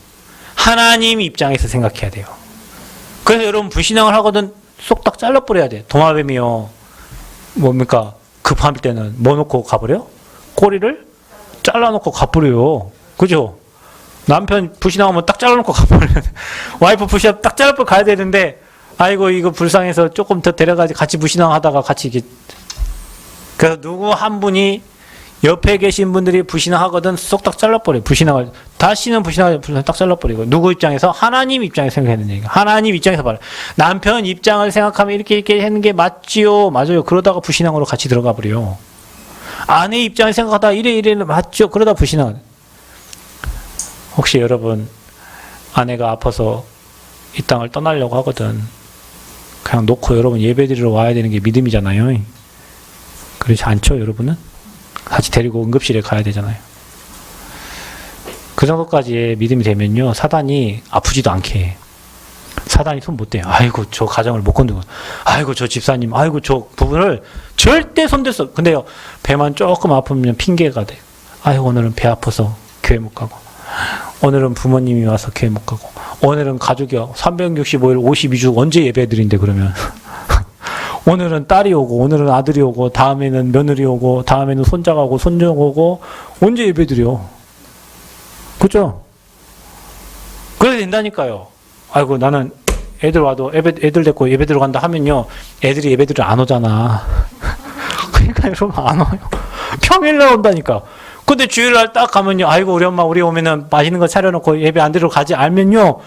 하나님 입장에서 생각해야 돼요. 그래서 여러분 불신앙을 하거든 쏙딱 잘라버려야 돼. 도마뱀이요. 뭡니까? 급할 때는 뭐 놓고 가버려? 꼬리를 잘라놓고 가버려요. 그죠? 남편 불신앙하면 딱 잘라놓고 가버려요. 와이프 불신앙 딱 잘라버려 가야 되는데 아이고 이거 불쌍해서 조금 더 데려가지 같이 불신앙하다가 같이 이게 그래서 누구 한 분이 옆에 계신 분들이 불신앙하거든 쏙딱 잘라버려요. 불신앙을 다시는 불신앙을 딱 잘라버리고 누구 입장에서? 하나님 입장에서 생각하는 얘기가 하나님 입장에서 봐요. 남편 입장을 생각하면 이렇게 하는 게 맞지요. 맞아요. 그러다가 불신앙으로 같이 들어가 버려요. 아내 입장을 생각하다 이래 맞죠. 그러다 불신앙. 혹시 여러분 아내가 아파서 이 땅을 떠나려고 하거든 그냥 놓고 여러분 예배드리러 와야 되는 게 믿음이잖아요. 그렇지 않죠 여러분은? 같이 데리고 응급실에 가야 되잖아요. 그 정도까지의 믿음이 되면요 사단이 아프지도 않게 해. 사단이 손 못 대요. 아이고 저 가정을 못 건드고 아이고 저 집사님 아이고 저 부분을 절대 손댔어. 근데요 배만 조금 아프면 핑계가 돼요. 아이고 오늘은 배 아파서 교회 못 가고 오늘은 부모님이 와서 교회 못 가고 오늘은 가족이요 365일 52주 언제 예배 드린대 그러면 오늘은 딸이 오고 오늘은 아들이 오고 다음에는 며느리 오고 다음에는 손자가 오고 손녀가 오고 언제 예배 드려? 그죠? 그래야 된다니까요. 아이고 나는 애들 와도 애들 데리고 예배 들어간다 하면요 애들이 예배 들으러 안 오잖아. 그러니까 여러분 안 와요. 평일날 온다니까. 근데 주일날 딱 가면요 아이고 우리 엄마 우리 오면은 맛있는 거 차려놓고 예배 안 드리러 가지 알면요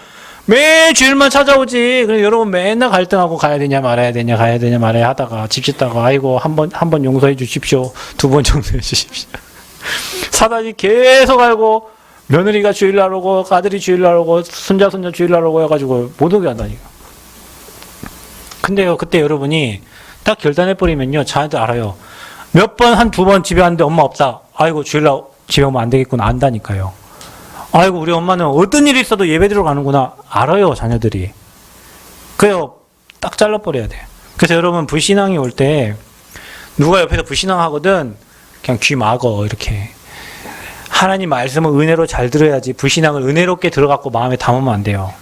매 주일만 찾아오지. 그래서 여러분 맨날 갈등하고 가야 되냐 말아야 되냐 가야 되냐 말아야 하다가 집 짓다가 아이고 한 번 용서해 주십시오. 2번 용서해 주십시오. 사단이 계속 알고 며느리가 주일날 오고 아들이 주일날 오고 손자 주일날 오고 해가지고 못 오게 한다니까. 근데요 그때 여러분이 딱 결단해버리면요 자녀들 알아요. 몇 번 한 2번 집에 왔는데 엄마 없다. 아이고 주일날 집에 오면 안 되겠구나 안다니까요. 아이고 우리 엄마는 어떤 일이 있어도 예배드리러 가는구나 알아요 자녀들이. 그래요 딱 잘라버려야 돼. 그래서 여러분 불신앙이 올 때 누가 옆에서 불신앙하거든 그냥 귀 막어 이렇게. 하나님 말씀을 은혜로 잘 들어야지 불신앙을 은혜롭게 들어갖고 마음에 담으면 안 돼요.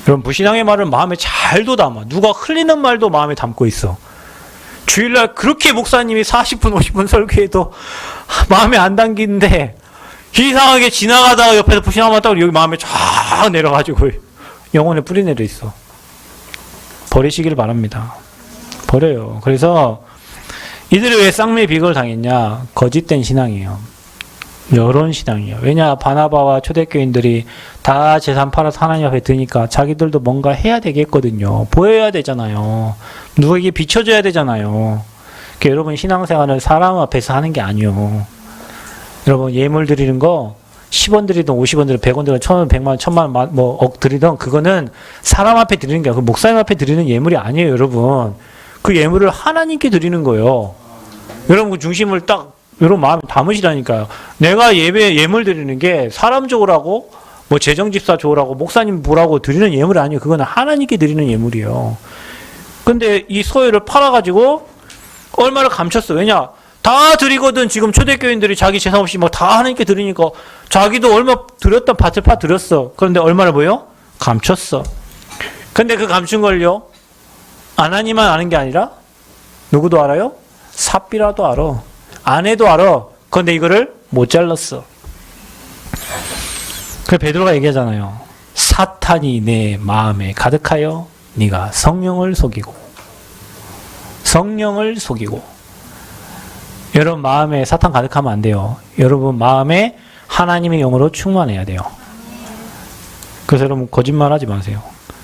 여러분 불신앙의 말을 마음에 잘도 담아. 누가 흘리는 말도 마음에 담고 있어. 주일날 그렇게 목사님이 40분 50분 설교해도 마음에 안 담기는데 이상하게 지나가다가 옆에서 불신앙 왔다고 여기 마음에 쫙 내려가지고 영혼에 뿌리 내려 있어. 버리시길 바랍니다. 버려요. 그래서 이들이 왜 쌍미의 비극을 당했냐? 거짓된 신앙이에요. 여론 신앙이에요. 왜냐? 바나바와 초대교인들이 다 재산 팔아서 하나님 앞에 드니까 자기들도 뭔가 해야 되겠거든요. 보여야 되잖아요. 누구에게 비춰줘야 되잖아요. 그러니까 여러분 신앙생활을 사람 앞에서 하는 게 아니에요. 여러분 예물 드리는 거 10원 드리든 50원 드리든 100원 드리든 1000원, 100만, 1000만, 뭐 억 드리든 그거는 사람 앞에 드리는 게 아니고 목사님 앞에 드리는 예물이 아니에요 여러분. 그 예물을 하나님께 드리는 거예요. 여러분 그 중심을 딱 여러분 마음에 담으시라니까요. 내가 예물 드리는 게 사람적으로 하고 뭐 재정집사 좋으라고 목사님 보라고 드리는 예물이 아니에요. 그거는 하나님께 드리는 예물이에요. 근데 이 소유를 팔아가지고 얼마를 감췄어. 왜냐? 다 드리거든. 지금 초대교인들이 자기 재산 없이 막 다 하나님께 드리니까 자기도 얼마 드렸던 밭을 파 드렸어. 그런데 얼마를 뭐요? 감췄어. 근데 그 감춘 걸요? 하나님만 아는 게 아니라 누구도 알아요? 삽비라도 알아. 아내도 알아. 그런데 이거를 못 잘랐어. 그 베드로가 얘기하잖아요. 사탄이 내 마음에 가득하여 네가 성령을 속이고 여러분 마음에 사탄 가득하면 안 돼요. 여러분 마음에 하나님의 영으로 충만해야 돼요. 그래서 여러분 거짓말하지 마세요.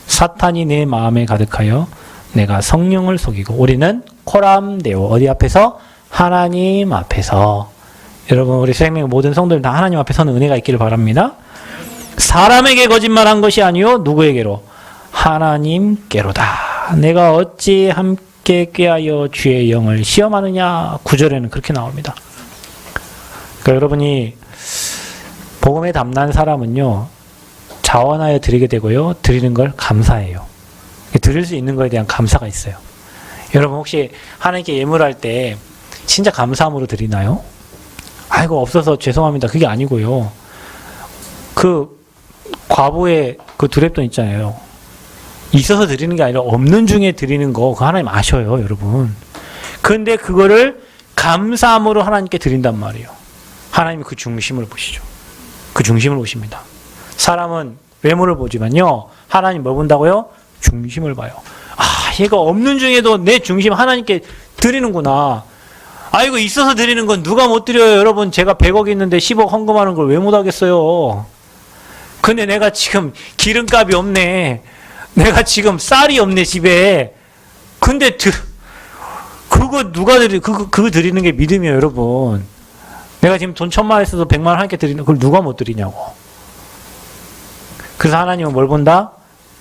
사탄이 내 마음에 가득하여 내가 성령을 속이고 우리는 코람데오 어디 앞에서? 하나님 앞에서. 여러분 우리 생명 모든 성도들 다 하나님 앞에 서는 은혜가 있기를 바랍니다. 사람에게 거짓말한 것이 아니요 누구에게로? 하나님께로다. 내가 어찌 함께 꾀하여 주의 영을 시험하느냐. 9절에는 그렇게 나옵니다. 그러니까 여러분이 복음에 담난 사람은요 자원하여 드리게 되고요 드리는 걸 감사해요. 드릴 수 있는 것에 대한 감사가 있어요. 여러분 혹시 하나님께 예물할 때 진짜 감사함으로 드리나요? 아이고 없어서 죄송합니다. 그게 아니고요. 그 과부의 그 두렙돈 있잖아요. 있어서 드리는 게 아니라 없는 중에 드리는 거 그거 하나님 아셔요, 여러분. 근데 그거를 감사함으로 하나님께 드린단 말이에요. 하나님이 그 중심을 보시죠. 그 중심을 보십니다. 사람은 외모를 보지만요. 하나님 뭘 본다고요? 중심을 봐요. 아, 얘가 없는 중에도 내 중심 하나님께 드리는구나. 아이고 있어서 드리는 건 누가 못 드려요. 여러분 제가 100억 있는데 10억 헌금하는 걸 왜 못 하겠어요. 근데 내가 지금 기름값이 없네. 내가 지금 쌀이 없네 집에. 근데 그거 누가 그거 드리는 게 믿음이에요 여러분. 내가 지금 돈 1000만 원 있어서 100만 원 하나님께 드리는 그걸 누가 못 드리냐고. 그래서 하나님은 뭘 본다?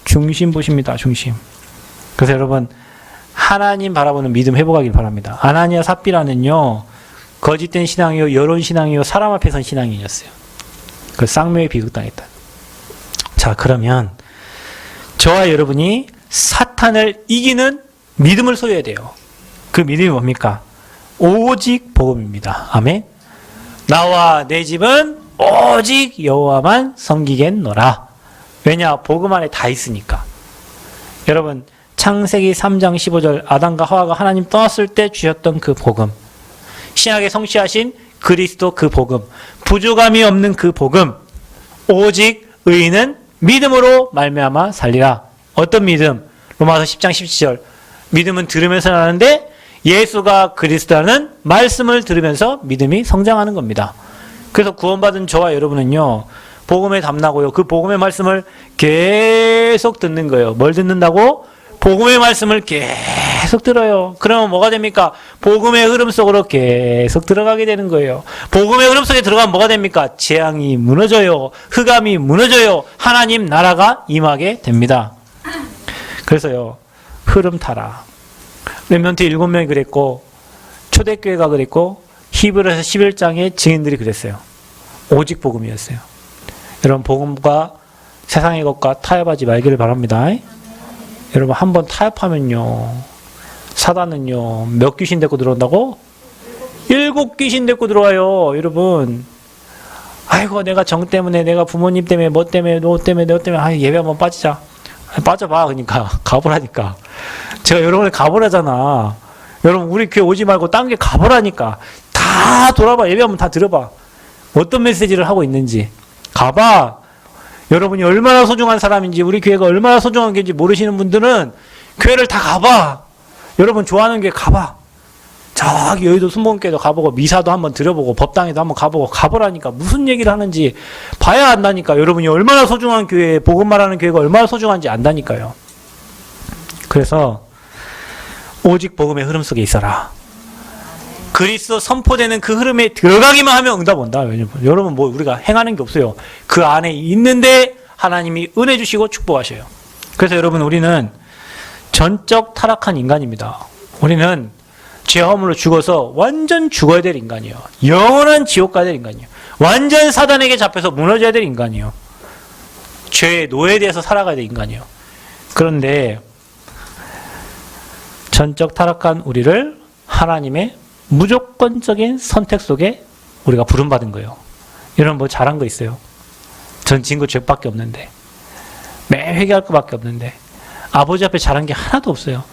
중심 보십니다. 중심. 그래서 여러분 하나님 바라보는 믿음 회복하길 바랍니다. 아나니아 삽비라는요 거짓된 신앙이요 여론 신앙이요 사람 앞에 선 신앙인이었어요. 그 쌍묘에 비극당했다. 자 그러면 저와 여러분이 사탄을 이기는 믿음을 소유해야 돼요. 그 믿음이 뭡니까? 오직 복음입니다. 아멘. 나와 내 집은 오직 여호와만 섬기겠노라. 왜냐? 복음 안에 다 있으니까. 여러분 창세기 3장 15절 아담과 하와가 하나님 떠났을 때 주셨던 그 복음, 신약에 성취하신 그리스도 그 복음, 부족함이 없는 그 복음, 오직 의인은 믿음으로 말미암아 살리라. 어떤 믿음? 로마서 10장 17절 믿음은 들으면서 나는데 예수가 그리스도라는 말씀을 들으면서 믿음이 성장하는 겁니다. 그래서 구원받은 저와 여러분은요 복음에 담나고요 그 복음의 말씀을 계속 듣는 거예요. 뭘 듣는다고? 복음의 말씀을 계속 들어요. 그러면 뭐가 됩니까? 복음의 흐름 속으로 계속 들어가게 되는 거예요. 복음의 흐름 속에 들어가면 뭐가 됩니까? 재앙이 무너져요. 흑암이 무너져요. 하나님 나라가 임하게 됩니다. 그래서요 흐름 타라. 렘넌트 7명이 그랬고 초대교회가 그랬고 히브리서 11장의 증인들이 그랬어요. 오직 복음이었어요. 여러분 복음과 세상의 것과 타협하지 말기를 바랍니다. 여러분 한번 타협하면요 사단은요 몇 귀신 데리고 들어온다고? 7귀신 데리고 들어와요. 여러분 아이고 내가 정 때문에 내가 부모님 때문에 뭐 때문에 너 때문에 너 때문에 아 예배 한번 빠지자. 빠져봐. 그러니까 가보라니까. 제가 여러분을 가보라잖아. 여러분 우리 교회 오지 말고 딴 게 가보라니까. 다 돌아봐. 예배 한번 다 들어봐. 어떤 메시지를 하고 있는지 가봐. 여러분이 얼마나 소중한 사람인지 우리 교회가 얼마나 소중한 게인지 모르시는 분들은 교회를 다 가봐. 여러분 좋아하는 교회 가봐. 저기 여의도 순복음교회도 가보고 미사도 한번 들어보고 법당에도 한번 가보고 가보라니까. 무슨 얘기를 하는지 봐야 안다니까. 여러분이 얼마나 소중한 교회, 복음 말하는 교회가 얼마나 소중한지 안다니까요. 그래서 오직 복음의 흐름 속에 있어라. 그리스도 선포되는 그 흐름에 들어가기만 하면 응답 온다. 왜냐면 여러분 뭐 우리가 행하는 게 없어요. 그 안에 있는데 하나님이 은혜 주시고 축복하셔요. 그래서 여러분 우리는 전적 타락한 인간입니다. 우리는 죄 허물로 죽어서 완전 죽어야 될 인간이에요. 영원한 지옥 가야 될 인간이에요. 완전 사단에게 잡혀서 무너져야 될 인간이에요. 죄의 노예돼서 살아가야 돼, 인간이요. 그런데 전적 타락한 우리를 하나님의 무조건적인 선택 속에 우리가 부름받은 거예요. 여러분 뭐 잘한 거 있어요? 전 친구 죄밖에 없는데, 매일 회개할 것밖에 없는데, 아버지 앞에 잘한 게 하나도 없어요.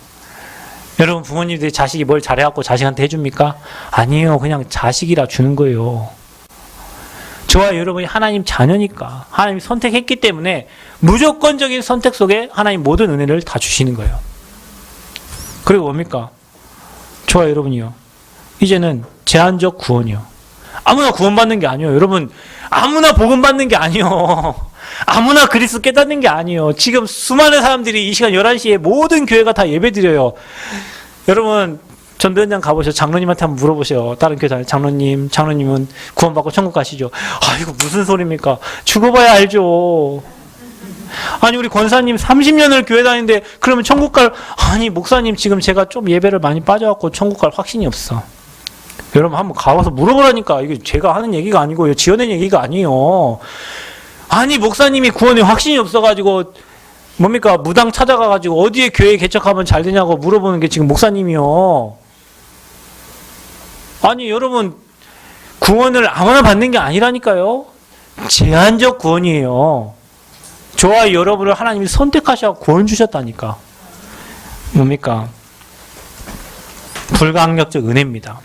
여러분 부모님들이 자식이 뭘 잘해갖고 자식한테 해줍니까? 아니에요. 그냥 자식이라 주는 거예요. 저와 여러분이 하나님 자녀니까 하나님이 선택했기 때문에 무조건적인 선택 속에 하나님 모든 은혜를 다 주시는 거예요. 그리고 뭡니까? 저와 여러분이요, 이제는 제한적 구원이요. 아무나 구원받는 게 아니에요. 여러분 아무나 복음받는 게 아니에요. 아무나 그리스도 깨닫는 게 아니에요. 지금 수많은 사람들이 이 시간 11시에 모든 교회가 다 예배드려요. 여러분 전도현장 가보셔서 장로님한테 한번 물어보세요. 다른 교회 다니는 장로님은 구원받고 천국 가시죠? 아, 이거 무슨 소리입니까? 죽어봐야 알죠. 아니 우리 권사님 30년을 교회 다니는데 그러면 천국 갈, 아니 목사님 지금 제가 좀 예배를 많이 빠져갖고 천국 갈 확신이 없어. 여러분 한번 가봐서 물어보라니까. 이게 제가 하는 얘기가 아니고 지어낸 얘기가 아니에요. 아니 목사님이 구원에 확신이 없어가지고 뭡니까, 무당 찾아가가지고 어디에 교회 개척하면 잘 되냐고 물어보는 게 지금 목사님이요. 아니 여러분 구원을 아무나 받는 게 아니라니까요. 제한적 구원이에요. 저와 여러분을 하나님이 선택하셔서 구원 주셨다니까. 뭡니까? 불가항력적 은혜입니다.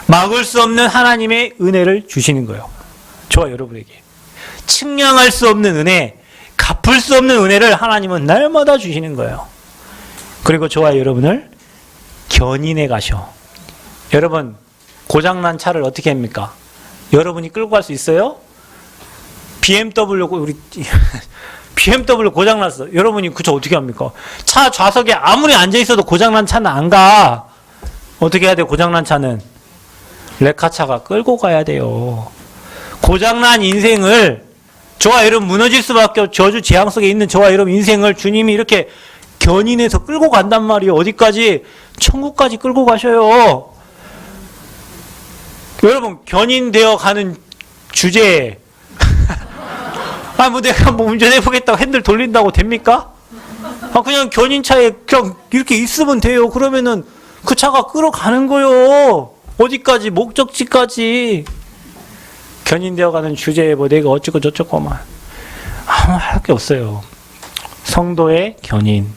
막을 수 없는 하나님의 은혜를 주시는 거예요. 저와 여러분에게 측량할 수 없는 은혜, 갚을 수 없는 은혜를 하나님은 날마다 주시는 거예요. 그리고 저와 여러분을 견인해 가셔. 여러분 고장난 차를 어떻게 합니까? 여러분이 끌고 갈 수 있어요? BMW 고장났어. 여러분이 그 차 어떻게 합니까? 차 좌석에 아무리 앉아있어도 고장난 차는 안 가. 어떻게 해야 돼요? 고장난 차는 레카차가 끌고 가야 돼요. 고장난 인생을, 저와 여러분 무너질 수밖에 없는 저주 재앙 속에 있는 저와 여러분 인생을 주님이 이렇게 견인해서 끌고 간단 말이에요. 어디까지? 천국까지 끌고 가셔요. 여러분 견인되어 가는 주제에 아, 뭐 내가 뭐 운전해보겠다고 핸들 돌린다고 됩니까? 아, 그냥 견인차에 그냥 이렇게 있으면 돼요. 그러면은 그 차가 끌어가는 거요. 어디까지? 목적지까지. 견인되어 가는 주제에 뭐 내가 어쩌고 저쩌고만. 아무 할 게 없어요. 성도의 견인.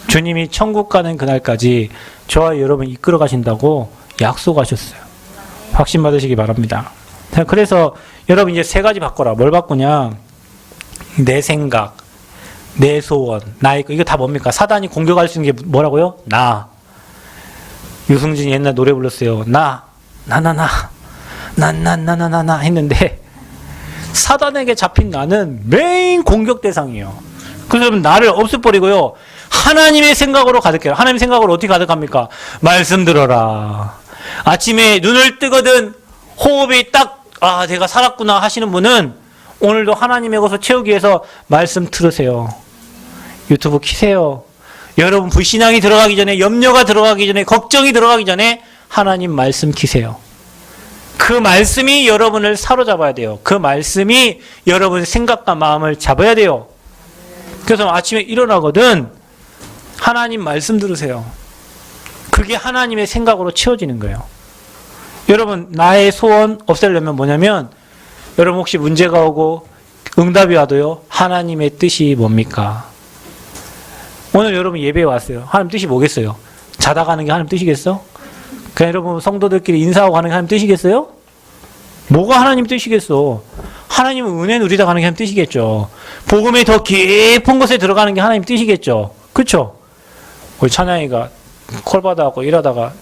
주님이 천국 가는 그날까지 저와 여러분 이끌어 가신다고 약속하셨어요. 확신 받으시기 바랍니다. 그래서 여러분 이제 세 가지 바꿔라. 뭘 바꾸냐? 내 생각, 내 소원, 나의 거. 이거 다 뭡니까? 사단이 공격할 수 있는 게 뭐라고요? 나. 유승진이 옛날 노래 불렀어요. 나 했는데 사단에게 잡힌 나는 메인 공격 대상이에요. 그래서 여러분 나를 없애버리고요. 하나님의 생각으로 가득해요. 하나님의 생각으로 어떻게 가득합니까? 말씀 들어라. 아침에 눈을 뜨거든 호흡이 딱, 아, 내가 살았구나 하시는 분은 오늘도 하나님의 것을 채우기 위해서 말씀 들으세요. 유튜브 키세요. 여러분 불신앙이 들어가기 전에, 염려가 들어가기 전에, 걱정이 들어가기 전에 하나님 말씀 키세요. 그 말씀이 여러분을 사로잡아야 돼요. 그 말씀이 여러분의 생각과 마음을 잡아야 돼요. 그래서 아침에 일어나거든 하나님 말씀 들으세요. 그게 하나님의 생각으로 채워지는 거예요. 여러분 나의 소원 없애려면 뭐냐면, 여러분 혹시 문제가 오고 응답이 와도요, 하나님의 뜻이 뭡니까? 오늘 여러분 예배에 왔어요. 하나님 뜻이 뭐겠어요? 자다 가는 게 하나님 뜻이겠어? 그냥 여러분 성도들끼리 인사하고 가는 게 하나님 뜻이겠어요? 뭐가 하나님 뜻이겠어? 하나님은 은혜 누리다 가는 게 하나님 뜻이겠죠. 복음의 더 깊은 곳에 들어가는 게 하나님 뜻이겠죠. 그렇죠? 우리 찬양이가 콜 받아갖고 일하다가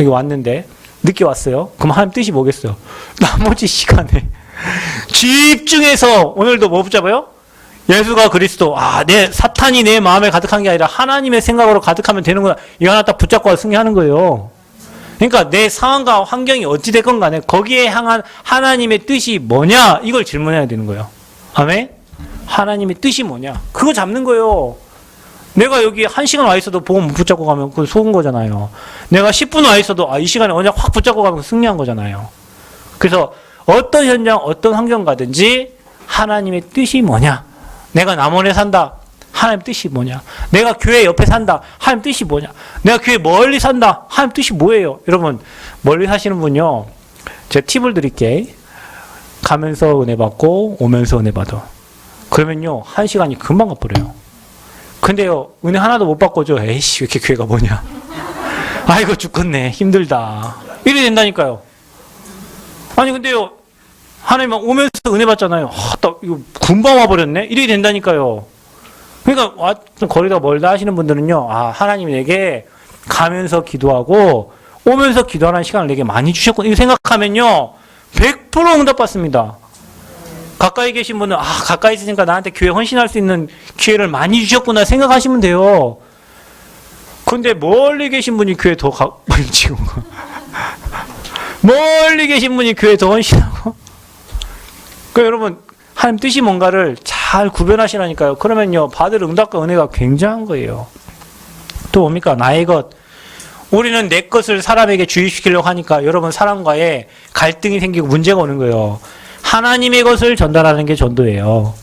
여기 왔는데 늦게 왔어요. 그럼 하나님 뜻이 뭐겠어요? 나머지 시간에 집중해서 오늘도 뭐 붙잡아요? 예수가 그리스도. 아, 사탄이 내 마음에 가득한 게 아니라 하나님의 생각으로 가득하면 되는구나. 이거 하나 딱 붙잡고 승리하는 거예요. 그러니까 내 상황과 환경이 어찌 됐건 간에 거기에 향한 하나님의 뜻이 뭐냐, 이걸 질문해야 되는 거예요. 아멘? 하나님의 뜻이 뭐냐, 그거 잡는 거예요. 내가 여기 1시간 와 있어도 복음 못 붙잡고 가면 그거 속은 거잖아요. 내가 10분 와 있어도 이 시간에 언제 확 붙잡고 가면 승리한 거잖아요. 그래서 어떤 현장, 어떤 환경 가든지 하나님의 뜻이 뭐냐, 내가 남원에 산다. 하나님 뜻이 뭐냐? 내가 교회 옆에 산다. 하나님 뜻이 뭐냐? 내가 교회 멀리 산다. 하나님 뜻이 뭐예요? 여러분, 멀리 사시는 분요. 제가 팁을 드릴게. 가면서 은혜 받고 오면서 은혜 받아. 그러면요. 1시간이 금방 가버려요. 근데요. 은혜 하나도 못 받고죠. 에이씨 왜 이렇게 교회가 뭐냐. 아이고 죽겠네. 힘들다. 이래 된다니까요. 아니 근데요. 하나님 오면서 은혜 받잖아요. 딱 이거 금방 와버렸네. 이래 된다니까요. 그러니까 거리가 멀다 하시는 분들은요. 하나님이 내게 가면서 기도하고 오면서 기도하는 시간을 내게 많이 주셨구나. 이거 생각하면요. 100% 응답받습니다. 가까이 계신 분은 가까이 있으니까 나한테 교회 헌신할 수 있는 기회를 많이 주셨구나 생각하시면 돼요. 근데 멀리 계신 분이 교회 더 많이 지금 멀리 계신 분이 교회 더 헌신하고 그러니까 여러분 하나님 뜻이 뭔가를 잘 구별하시라니까요. 그러면요 받을 응답과 은혜가 굉장한 거예요. 또 뭡니까? 나의 것. 우리는 내 것을 사람에게 주입시키려고 하니까 여러분 사람과의 갈등이 생기고 문제가 오는 거예요. 하나님의 것을 전달하는 게 전도예요.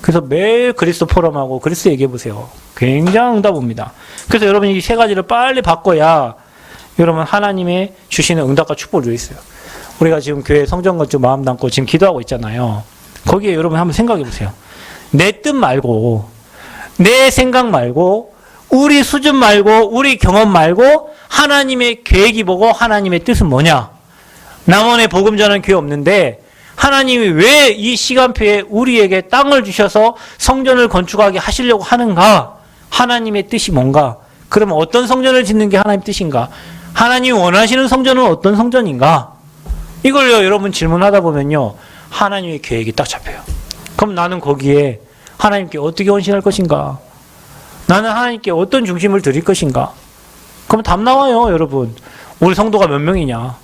그래서 매일 그리스도 포럼하고 그리스도 얘기해 보세요. 굉장히 응답 옵니다. 그래서 여러분 이 세 가지를 빨리 바꿔야 여러분 하나님의 주시는 응답과 축복을 누릴 수 있어요. 우리가 지금 교회 성전 건축 마음 담고 지금 기도하고 있잖아요. 거기에 여러분 한번 생각해 보세요. 내 뜻 말고 내 생각 말고 우리 수준 말고 우리 경험 말고 하나님의 계획이 뭐고 하나님의 뜻은 뭐냐. 남원에 복음 전하는 교회 없는데 하나님이 왜 이 시간표에 우리에게 땅을 주셔서 성전을 건축하게 하시려고 하는가? 하나님의 뜻이 뭔가? 그러면 어떤 성전을 짓는 게 하나님 뜻인가? 하나님이 원하시는 성전은 어떤 성전인가? 이걸요 여러분 질문하다 보면요 하나님의 계획이 딱 잡혀요. 그럼 나는 거기에 하나님께 어떻게 헌신할 것인가? 나는 하나님께 어떤 중심을 드릴 것인가? 그럼 답 나와요 여러분. 우리 성도가 몇 명이냐?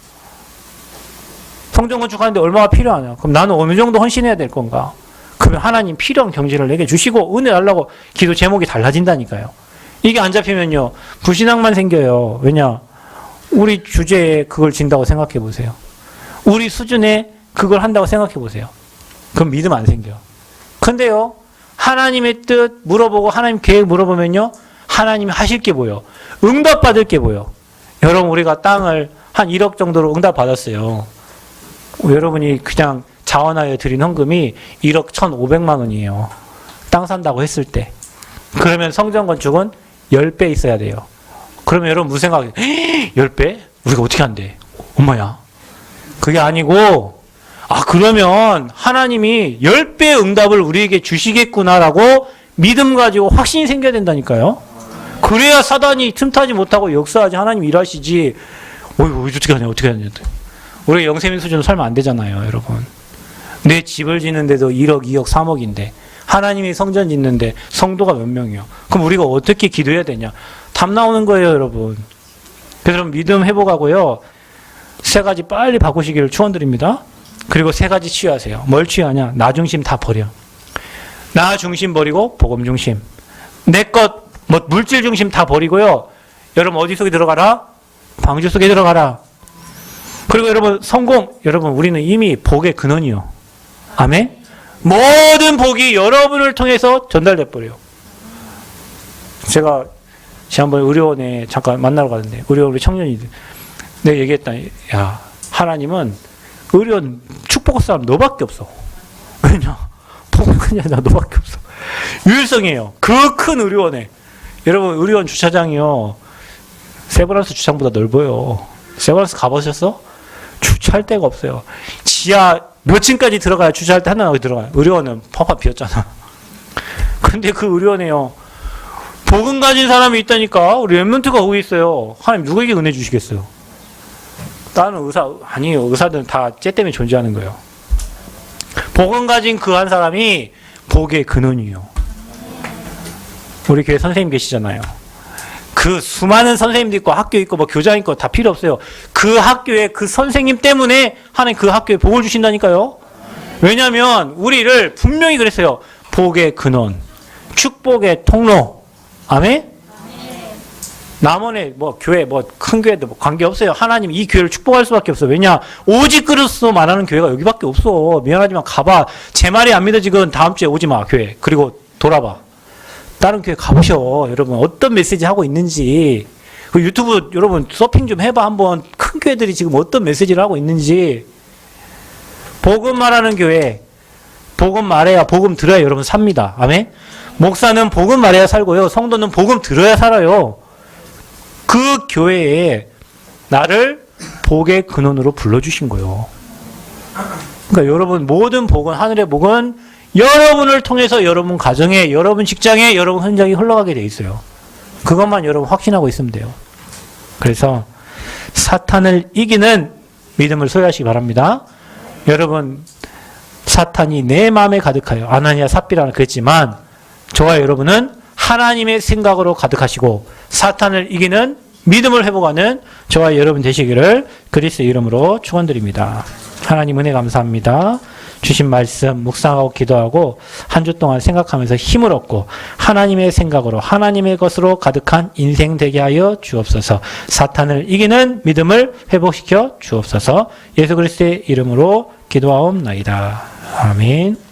성전 건축하는데 얼마나 필요하냐? 그럼 나는 어느 정도 헌신해야 될 건가? 그러면 하나님 필요한 경제를 내게 주시고 은혜 달라고 기도 제목이 달라진다니까요. 이게 안 잡히면요 불신앙만 생겨요. 왜냐? 우리 주제에 그걸 진다고 생각해 보세요. 우리 수준에 그걸 한다고 생각해 보세요. 그럼 믿음 안 생겨. 근데요 하나님의 뜻 물어보고 하나님 계획 물어보면요 하나님이 하실 게 보여. 응답 받을 게 보여. 여러분 우리가 땅을 한 1억 정도로 응답 받았어요. 여러분이 그냥 자원하여 드린 헌금이 1억 1,500만 원이에요. 땅 산다고 했을 때. 그러면 성전 건축은 10배 있어야 돼요. 그러면 여러분 무슨 생각이에요? 10배? 우리가 어떻게 한대? 엄마야. 그게 아니고 그러면 하나님이 10배의 응답을 우리에게 주시겠구나라고 믿음 가지고 확신이 생겨야 된다니까요. 그래야 사단이 틈타지 못하고 역사하지 하나님 일하시지. 어떻게 하냐 어떻게 하냐. 우리가 영세민 수준으로 살면 안 되잖아요 여러분. 내 집을 짓는데도 1억 2억 3억인데 하나님이 성전 짓는데 성도가 몇 명이요. 그럼 우리가 어떻게 기도해야 되냐. 답 나오는 거예요 여러분. 그래서 믿음 회복하고요 3가지 빨리 바꾸시기를 축원드립니다. 그리고 3가지 취하세요. 뭘 취하냐? 나 중심 다 버려. 나 중심 버리고 복음 중심. 내 것 물질 중심 다 버리고요. 여러분 어디 속에 들어가라? 방주 속에 들어가라. 그리고 여러분 성공. 여러분 우리는 이미 복의 근원이요. 아멘. 모든 복이 여러분을 통해서 전달돼 버려요. 제가 지난번에 의료원에 잠깐 만나러 갔는데 의료원 우리 청년이 내가 얘기했다. 야 하나님은 의료원 축복할 사람 너밖에 없어. 왜냐? 복은 그냥 나 너밖에 없어. 유일성이에요. 그 큰 의료원에. 여러분 의료원 주차장이요. 세브란스 주차장보다 넓어요. 세브란스 가보셨어? 주차할 데가 없어요. 지하 몇 층까지 들어가야 주차할 때 하나 들어가요. 의료원은 펑펑 비었잖아. 근데 그 의료원에요. 복음 가진 사람이 있다니까. 우리 랩런트가 거기 있어요. 하나님 누구에게 은혜 주시겠어요? 나는 아니에요. 의사들은 다 쟤 때문에 존재하는 거예요. 복음 가진 그 한 사람이 복의 근원이에요. 우리 교회 선생님 계시잖아요. 그 수많은 선생님도 있고 학교 있고 교장 있고 다 필요 없어요. 그 학교에 그 선생님 때문에 하나님 그 학교에 복을 주신다니까요. 왜냐하면 우리를 분명히 그랬어요. 복의 근원, 축복의 통로. 아멘? 남원에 교회 큰 교회도 관계없어요. 하나님 이 교회를 축복할 수밖에 없어. 왜냐? 오직 그리스도 말하는 교회가 여기밖에 없어. 미안하지만 가봐. 제 말이 안 믿어지건 다음 주에 오지 마 교회. 그리고 돌아봐. 다른 교회 가보셔. 여러분 어떤 메시지 하고 있는지. 그 유튜브 여러분 서핑 좀 해봐. 한번 큰 교회들이 지금 어떤 메시지를 하고 있는지. 복음 말하는 교회, 복음 말해야 복음 들어야 여러분 삽니다. 아멘. 목사는 복음 말해야 살고요. 성도는 복음 들어야 살아요. 그 교회에 나를 복의 근원으로 불러주신 거예요. 그러니까 여러분 모든 복은, 하늘의 복은 여러분을 통해서 여러분 가정에, 여러분 직장에, 여러분 현장에 흘러가게 돼 있어요. 그것만 여러분 확신하고 있으면 돼요. 그래서 사탄을 이기는 믿음을 소유하시기 바랍니다. 여러분 사탄이 내 마음에 가득하여 아나니아 삽비라는 그랬지만 저와 여러분은 하나님의 생각으로 가득하시고 사탄을 이기는 믿음을 회복하는 저와 여러분 되시기를 그리스도의 이름으로 축원드립니다. 하나님 은혜 감사합니다. 주신 말씀 묵상하고 기도하고 한 주 동안 생각하면서 힘을 얻고 하나님의 생각으로 하나님의 것으로 가득한 인생 되게 하여 주옵소서. 사탄을 이기는 믿음을 회복시켜 주옵소서. 예수 그리스도의 이름으로 기도하옵나이다. 아멘.